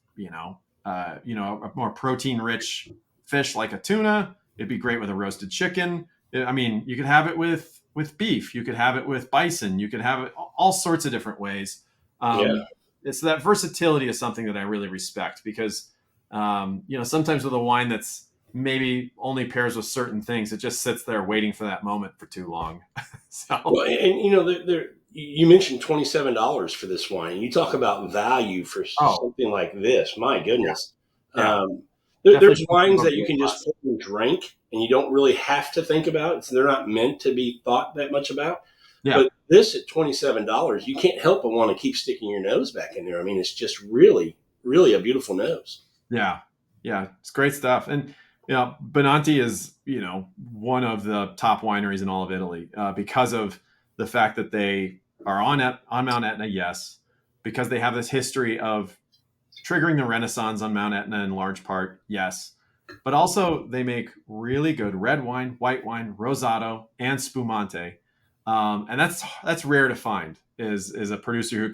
a more protein rich fish like a tuna. It'd be great with a roasted chicken. I mean, you could have it with beef. You could have it with bison. You could have it all sorts of different ways. Yeah. It's that versatility is something that I really respect because sometimes with a wine that's maybe only pairs with certain things, it just sits there waiting for that moment for too long. So Well, and you mentioned $27 for this wine. You talk about value for oh something like this. My yeah, goodness. yeah, Um, definitely there's puts it wines above that the you A can just class. pour and drink, and you don't really have to think about it. So they're not meant to be thought that much about. Yeah, But this at $27, you can't help but want to keep sticking your nose back in there. I mean, it's just really, really a beautiful nose. yeah, yeah. It's great stuff. And Benanti is one of the top wineries in all of Italy because of the fact that they are on Mount Etna. Yes, because they have this history of triggering the Renaissance on Mount Etna in large part. Yes, but also they make really good red wine, white wine, rosato, and spumante, and that's rare to find. Is a producer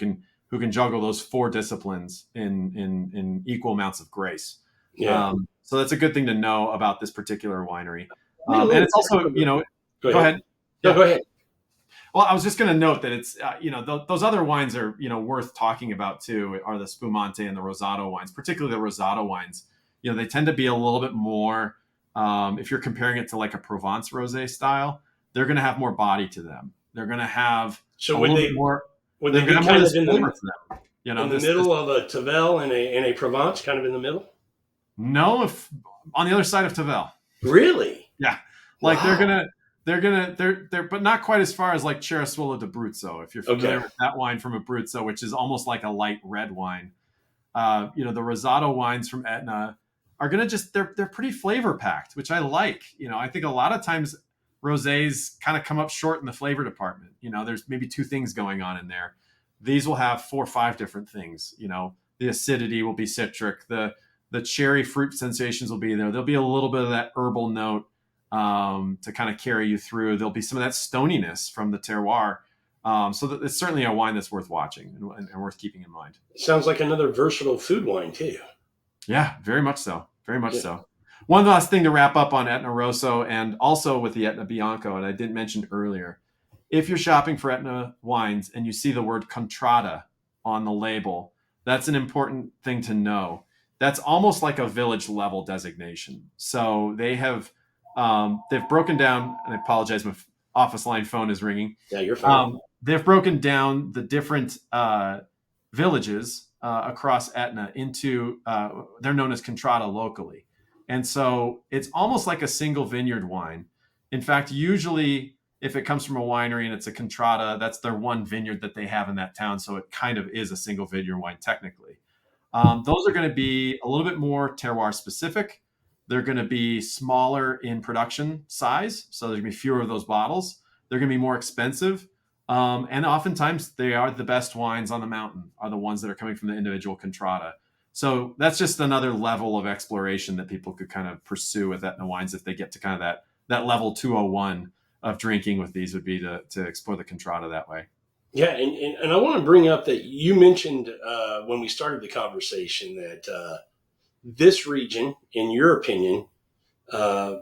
who can juggle those four disciplines in equal amounts of grace. Yeah. So that's a good thing to know about this particular winery. Wait a And little. it's also, Go go ahead. ahead. No, Yeah. go ahead. Well, I was just going to note that it's, those other wines are, worth talking about too, are the Spumante and the Rosato wines, particularly the Rosato wines. They tend to be a little bit more, if you're comparing it to like a Provence rosé style, they're going to have more body to them. They're going to have So a little bit more, would they're they going to be have more kind of of this flavor to them. in the This middle of a Tavel and a Provence, kind of in the middle? no, if on the other side of Tavel. Really? Yeah. Like Wow. they're but not quite as far as like Cerasuolo d'Abruzzo. If you're Okay. familiar with that wine from Abruzzo, which is almost like a light red wine. The Rosato wines from Etna are gonna they're pretty flavor packed, which I like. I think a lot of times rosés kind of come up short in the flavor department. There's maybe two things going on in there. These will have 4 or 5 different things. The acidity will be citric. The cherry fruit sensations will be there. There'll be a little bit of that herbal note to kind of carry you through. There'll be some of that stoniness from the terroir. So it's certainly a wine that's worth watching and worth keeping in mind. Sounds like another versatile food wine too. Yeah, very much so. Very much Yeah. so. One last thing to wrap up on Etna Rosso and also with the Etna Bianco, and I didn't mention earlier. If you're shopping for Etna wines and you see the word Contrada on the label, that's an important thing to know. That's almost like a village level designation. So they've broken down, and I apologize, my office line phone is ringing. Yeah, you're fine. They've broken down the different villages across Etna into, they're known as Contrada locally. And so it's almost like a single vineyard wine. In fact, usually if it comes from a winery and it's a Contrada, that's their one vineyard that they have in that town. So it kind of is a single vineyard wine technically. Those are going to be a little bit more terroir specific. They're going to be smaller in production size. So there's going to be fewer of those bottles. They're going to be more expensive. And oftentimes they are the best wines on the mountain are the ones that are coming from the individual Contrada. So that's just another level of exploration that people could kind of pursue with Etna wines if they get to kind of that level 201 of drinking with these would be to explore the Contrada that way. Yeah, and I want to bring up that you mentioned when we started the conversation that this region, in your opinion, uh,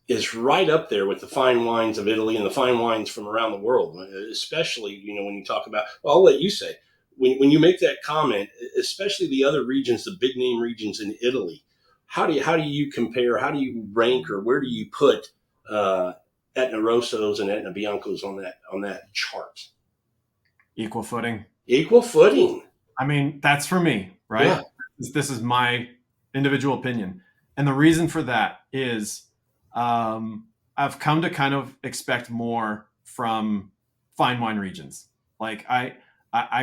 is right up there with the fine wines of Italy and the fine wines from around the world. Especially, when you talk about, well, I'll let you say, when you make that comment, especially the other regions, the big name regions in Italy, how do you compare? How do you rank, or where do you put uh, Etna Rossos and Etna Biancos on that chart? Equal footing. Equal footing. I mean, that's for me, Yeah. right? This is my individual opinion. And the reason for that is I've come to kind of expect more from fine wine regions. Like I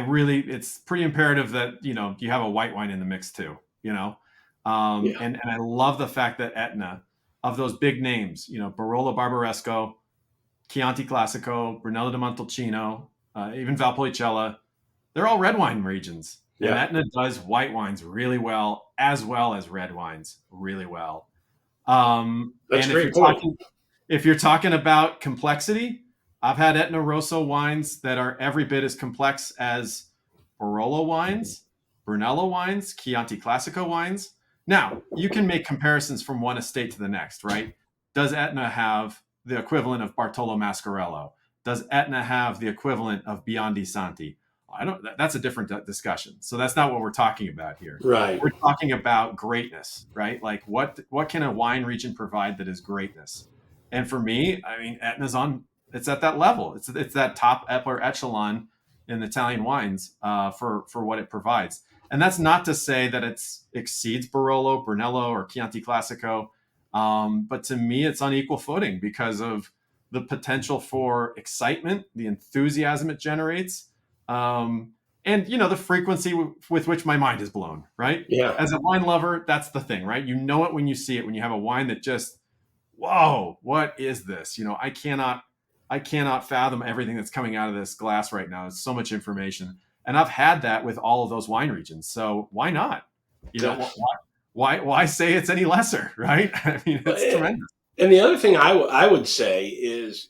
really, it's pretty imperative that, you have a white wine in the mix too, you know? Yeah. And I love the fact that Etna, of those big names, Barolo Barbaresco, Chianti Classico, Brunello di Montalcino, even Valpolicella, they're all red wine regions. And Yeah. Etna does white wines really well as red wines really well. That's a And if great you're point. talking about complexity, I've had Etna Rosso wines that are every bit as complex as Barolo wines, Brunello wines, Chianti Classico wines. Now, you can make comparisons from one estate to the next, right? Does Etna have the equivalent of Bartolo Mascarello? Does Etna have the equivalent of Biondi Santi? I don't. That's a different discussion. So that's not what we're talking about here. Right. We're talking about greatness, right? Like what can a wine region provide that is greatness? And for me, I mean, Etna's on. It's at that level. It's that top upper echelon in Italian wines for what it provides. And that's not to say that it exceeds Barolo, Brunello, or Chianti Classico. But to me, it's on equal footing because of the potential for excitement, the enthusiasm it generates, and the frequency with which my mind is blown. Right, Yeah. as a wine lover, that's the thing, right? You know it when you see it. When you have a wine that just, whoa, what is this? I cannot fathom everything that's coming out of this glass right now. It's so much information, and I've had that with all of those wine regions. So why not? Yeah. Why say it's any lesser, right? I mean, it's tremendous. And the other thing I would say is,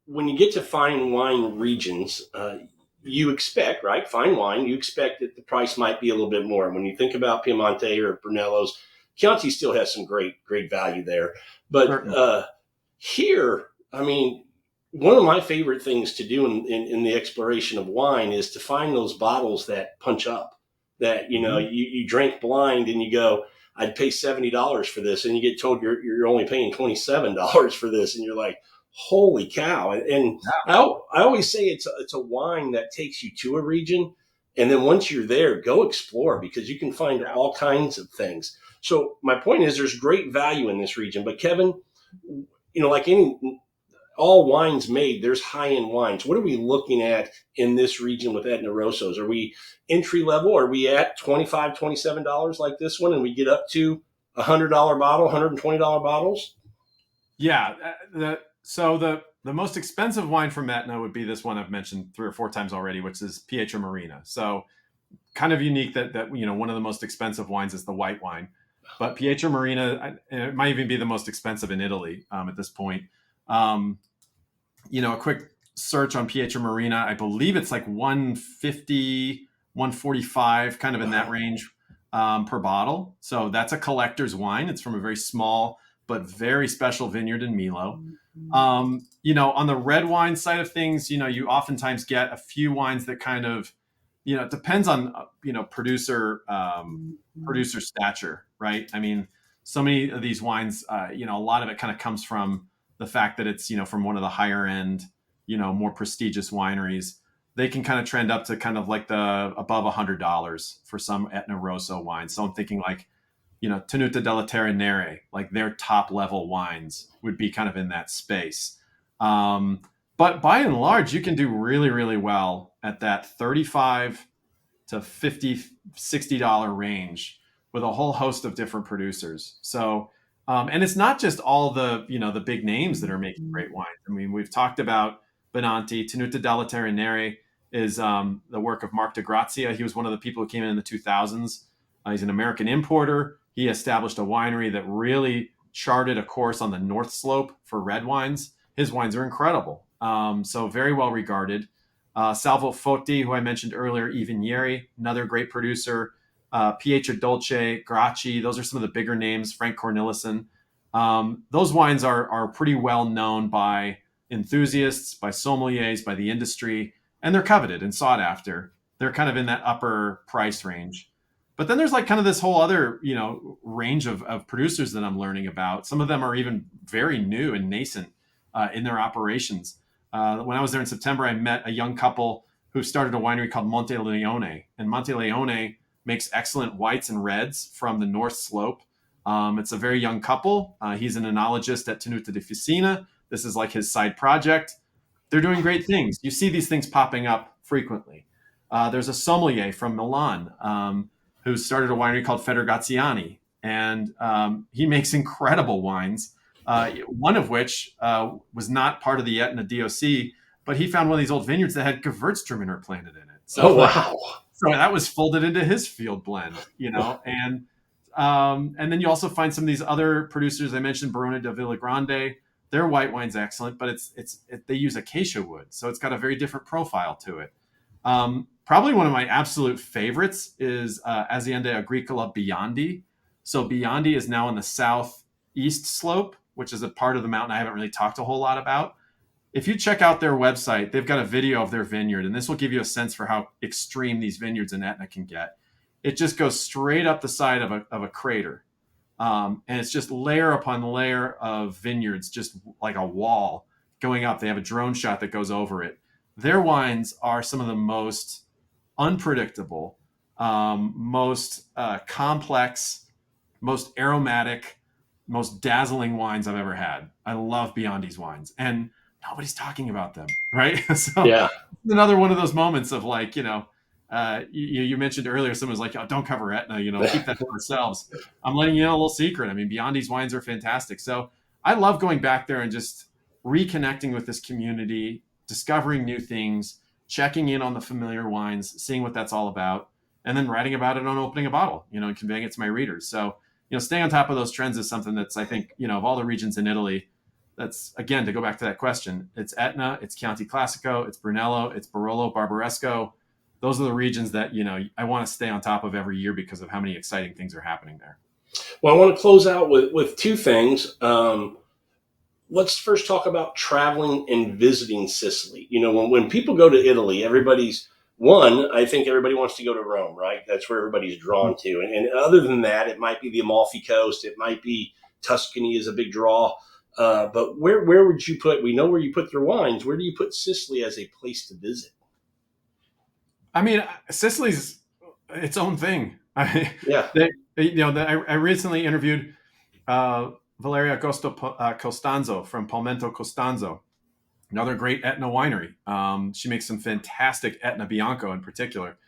when you get to fine wine regions, you expect, right? Fine wine, you expect that the price might be a little bit more. When you think about Piemonte or Brunello's, Chianti still has some great value there. But Certainly. here, I mean, one of my favorite things to do in the exploration of wine is to find those bottles that punch up, that, Mhm. you drink blind and you go, I'd pay $70 for this, and you get told you're only paying $27 for this, and you're like, holy cow! And I always say it's a wine that takes you to a region, and then once you're there, go explore, because you can find Yeah. all kinds of things. So my point is, there's great value in this region, but Kevin, like any all wines made, there's high end wines. What are we looking at in this region with Etna Rossos? Are we entry level? Are we at $25, $27 like this one, and we get up to $100 bottle, $120 bottles? Yeah. So the most expensive wine from Etna would be this one I've mentioned 3 or 4 times already, which is Pietramarina. So kind of unique that one of the most expensive wines is the white wine, but Pietramarina, and it might even be the most expensive in Italy at this point. Um, a quick search on Pietramarina, I believe it's like 150, 145, kind of in that Wow. range per bottle. So that's a collector's wine. It's from a very small but very special vineyard in Milo. On the red wine side of things, you oftentimes get a few wines that kind of, it depends on, producer stature, right? I mean, so many of these wines, a lot of it kind of comes from the fact that it's, from one of the higher end, more prestigious wineries. They can kind of trend up to kind of like the above $100 for some Etna Rosso wines. So I'm thinking like, Tenuta della Terra, like their top level wines would be kind of in that space. But by and large, you can do really, really well at that 35 to 50, $60 range with a whole host of different producers. So, and it's not just all the big names that are making great wines. I mean, we've talked about Benanti. Tenuta della Terra is the work of Mark de Grazia. He was one of the people who came in the 2000s. He's an American importer. He established a winery that really charted a course on the North Slope for red wines. His wines are incredible. So very well regarded. Salvo Foti, who I mentioned earlier, Ivinieri, another great producer. Pietro Dolce, Gracci, those are some of the bigger names. Frank Cornelissen. Those wines are pretty well known by enthusiasts, by sommeliers, by the industry, and they're coveted and sought after. They're kind of in that upper price range. But then there's like kind of this whole other, range of producers that I'm learning about. Some of them are even very new and nascent in their operations. When I was there in September, I met a young couple who started a winery called Monte Leone. And Monte Leone makes excellent whites and reds from the North Slope. It's a very young couple. He's an enologist at Tenuta di Ficina. This is like his side project. They're doing great things. You see these things popping up frequently. There's a sommelier from Milan who started a winery called Federgaziani, and he makes incredible wines. One of which was not part of the Etna DOC, but he found one of these old vineyards that had Gewürztraminer planted in it. So, Oh, wow. so that was folded into his field blend, and then you also find some of these other producers. I mentioned Barone de Villagrande. Their white wine's excellent, but they use acacia wood, so it's got a very different profile to it. Probably one of my absolute favorites is Azienda Agricola Biondi. So Biondi is now on the southeast slope, which is a part of the mountain I haven't really talked a whole lot about. If you check out their website, they've got a video of their vineyard, and this will give you a sense for how extreme these vineyards in Etna can get. It just goes straight up the side of a crater. And it's just layer upon layer of vineyards, just like a wall going up. They have a drone shot that goes over it. Their wines are some of the most unpredictable, most complex, most aromatic, most dazzling wines I've ever had. I love Biondi's wines, and nobody's talking about them, right? So Yeah. another one of those moments of like, you mentioned earlier, someone was like, oh, don't cover Etna, keep that to ourselves. I'm letting you know a little secret. I mean, Biondi's wines are fantastic. So I love going back there and just reconnecting with this community, discovering new things, checking in on the familiar wines, seeing what that's all about, and then writing about it on Opening a Bottle, and conveying it to my readers. So, staying on top of those trends is something that's, I think, of all the regions in Italy, that's, again, to go back to that question, it's Etna, it's Chianti Classico, it's Brunello, it's Barolo, Barbaresco. Those are the regions that, I want to stay on top of every year because of how many exciting things are happening there. Well, I want to close out with two things. Let's first talk about traveling and visiting Sicily. When people go to Italy, I think everybody wants to go to Rome, right? That's where everybody's drawn to. And other than that, it might be the Amalfi Coast. It might be Tuscany is a big draw. But where would you put, we know where you put your wines. Where do you put Sicily as a place to visit? I mean, Sicily's its own thing. Yeah. I recently interviewed Valeria Costanzo from Palmento Costanzo, another great Etna winery. She makes some fantastic Etna Bianco in particular.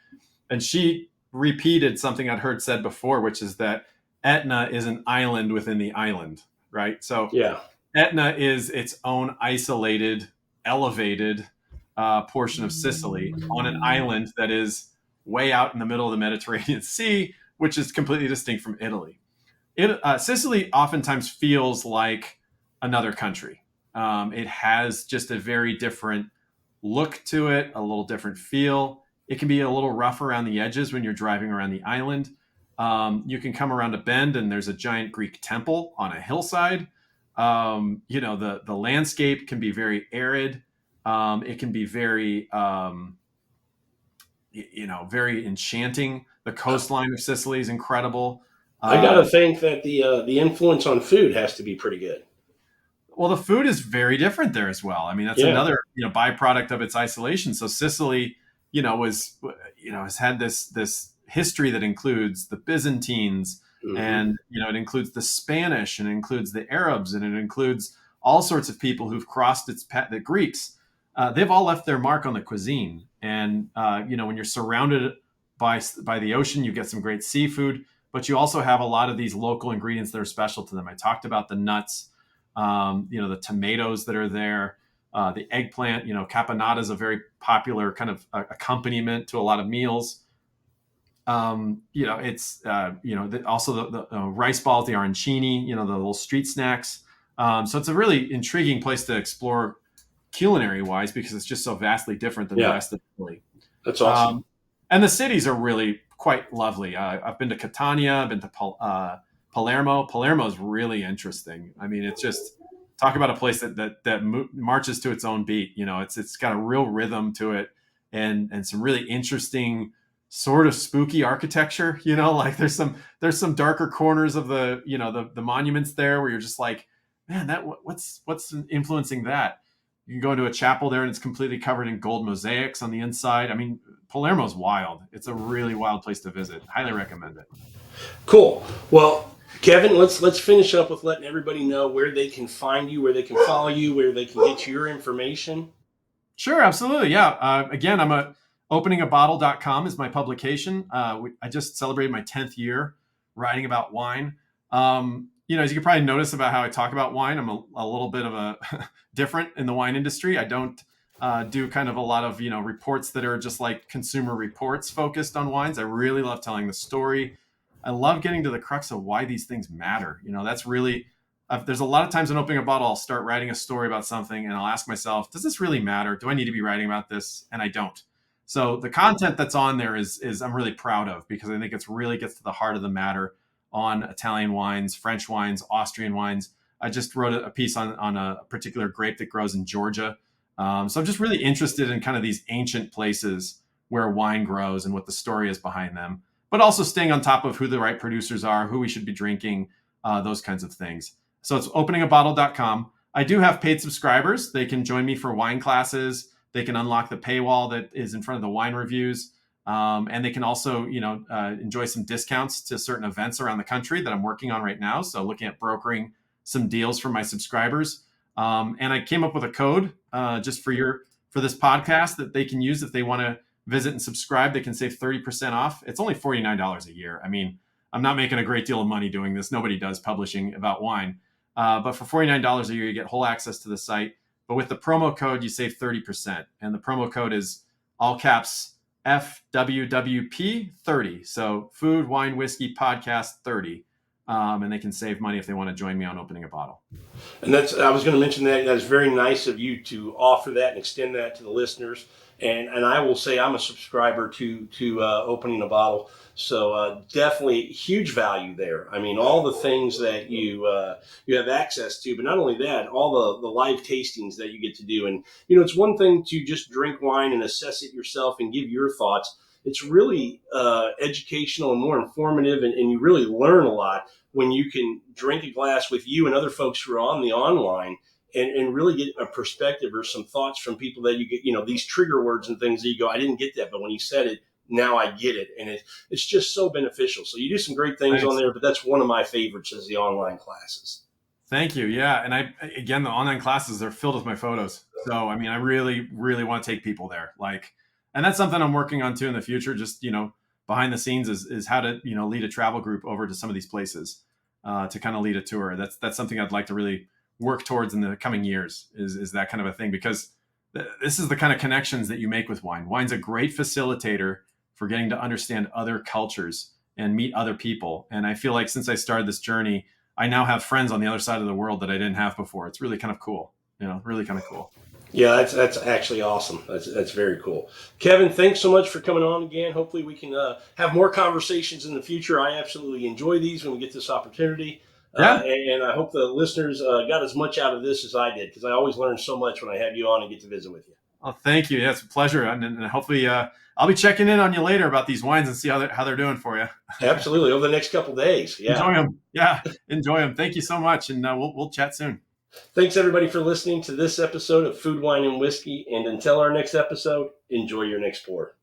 And she repeated something I'd heard said before, which is that Etna is an island within the island, right? So Yeah. Etna is its own isolated, elevated portion of Sicily on an island that is way out in the middle of the Mediterranean Sea, which is completely distinct from Italy. Sicily oftentimes feels like another country. It has just a very different look to it, a little different feel. It can be a little rough around the edges when you're driving around the island. You can come around a bend and there's a giant Greek temple on a hillside. The landscape can be very arid. It can be very, very enchanting. The coastline of Sicily is incredible. I got to think that the influence on food has to be pretty good. Well, the food is very different there as well. I mean, that's Yeah. another byproduct of its isolation. So Sicily, has had this history that includes the Byzantines, Mm-hmm. and it includes the Spanish, and it includes the Arabs, and it includes all sorts of people who've crossed the Greeks. They've all left their mark on the cuisine. And when you're surrounded by the ocean, you get some great seafood, but you also have a lot of these local ingredients that are special to them. I talked about the nuts. The tomatoes that are there, the eggplant, caponata is a very popular kind of accompaniment to a lot of meals. It's, also the rice balls, the arancini, the little street snacks. So it's a really intriguing place to explore culinary wise, because it's just so vastly different than the rest of Italy. That's awesome. And the cities are really quite lovely. I've been to Catania, I've been to Palermo is really interesting. I mean, it's just talk about a place that marches to its own beat. It's got a real rhythm to it, and some really interesting sort of spooky architecture. Like there's some darker corners of the monuments there where you're just like, man, what's influencing that? You can go into a chapel there and it's completely covered in gold mosaics on the inside. I mean, Palermo's wild. It's a really wild place to visit. Highly recommend it. Cool. Well, Kevin, let's finish up with letting everybody know where they can find you, where they can follow you, where they can get your information. Sure, absolutely. Yeah. Again, openingabottle.com is my publication. I just celebrated my 10th year writing about wine. As you can probably notice about how I talk about wine, I'm a little bit of a different in the wine industry. I don't do kind of a lot of, reports that are just like consumer reports focused on wines. I really love telling the story. I love getting to the crux of why these things matter. That's really, there's a lot of times in opening a bottle, I'll start writing a story about something and I'll ask myself, does this really matter? Do I need to be writing about this? And I don't. So the content that's on there is I'm really proud of, because I think it's really gets to the heart of the matter on Italian wines, French wines, Austrian wines. I just wrote a piece on a particular grape that grows in Georgia. So I'm just really interested in kind of these ancient places where wine grows and what the story is behind them, but also staying on top of who the right producers are, who we should be drinking, those kinds of things. So it's openingabottle.com. I do have paid subscribers. They can join me for wine classes. They can unlock the paywall that is in front of the wine reviews. And they can also, enjoy some discounts to certain events around the country that I'm working on right now. So looking at brokering some deals for my subscribers. And I came up with a code just for this podcast that they can use if they want to visit and subscribe. They can save 30% off. It's only $49 a year. I mean, I'm not making a great deal of money doing this. Nobody does publishing about wine. But for $49 a year, you get whole access to the site. But with the promo code, you save 30%. And the promo code is all caps FWWP30. So Food, Wine, Whiskey Podcast 30. And they can save money if they want to join me on opening a bottle. And I was going to mention that is very nice of you to offer that and extend that to the listeners. And I will say I'm a subscriber to opening a bottle. So definitely huge value there. I mean, all the things that you have access to, but not only that, all the live tastings that you get to do. And, it's one thing to just drink wine and assess it yourself and give your thoughts. It's really educational and more informative, and you really learn a lot when you can drink a glass with you and other folks who are on the online and really get a perspective or some thoughts from people that you get, these trigger words and things that you go, I didn't get that, but when you said it, now I get it. And it's just so beneficial. So you do some great things on there, but that's one of my favorites is the online classes. Thank you. Yeah. And again, the online classes are filled with my photos. So, I mean, I really, really want to take people there. And that's something I'm working on too in the future. Just, behind the scenes is how to, lead a travel group over to some of these places to kind of lead a tour. That's something I'd like to really work towards in the coming years is that kind of a thing, because this is the kind of connections that you make with wine. Wine's a great facilitator for getting to understand other cultures and meet other people. And I feel like since I started this journey, I now have friends on the other side of the world that I didn't have before. It's really kind of cool, really kind of cool. Yeah, that's actually awesome. That's very cool. Kevin, thanks so much for coming on again. Hopefully we can have more conversations in the future. I absolutely enjoy these when we get this opportunity. Yeah. And I hope the listeners got as much out of this as I did, because I always learn so much when I have you on and get to visit with you. Oh, thank you. Yeah, it's a pleasure. And hopefully I'll be checking in on you later about these wines and see how they're doing for you. Absolutely. Over the next couple of days. Yeah. Enjoy them. Yeah. Enjoy them. Thank you so much. And we'll chat soon. Thanks, everybody, for listening to this episode of Food, Wine, and Whiskey. And until our next episode, enjoy your next pour.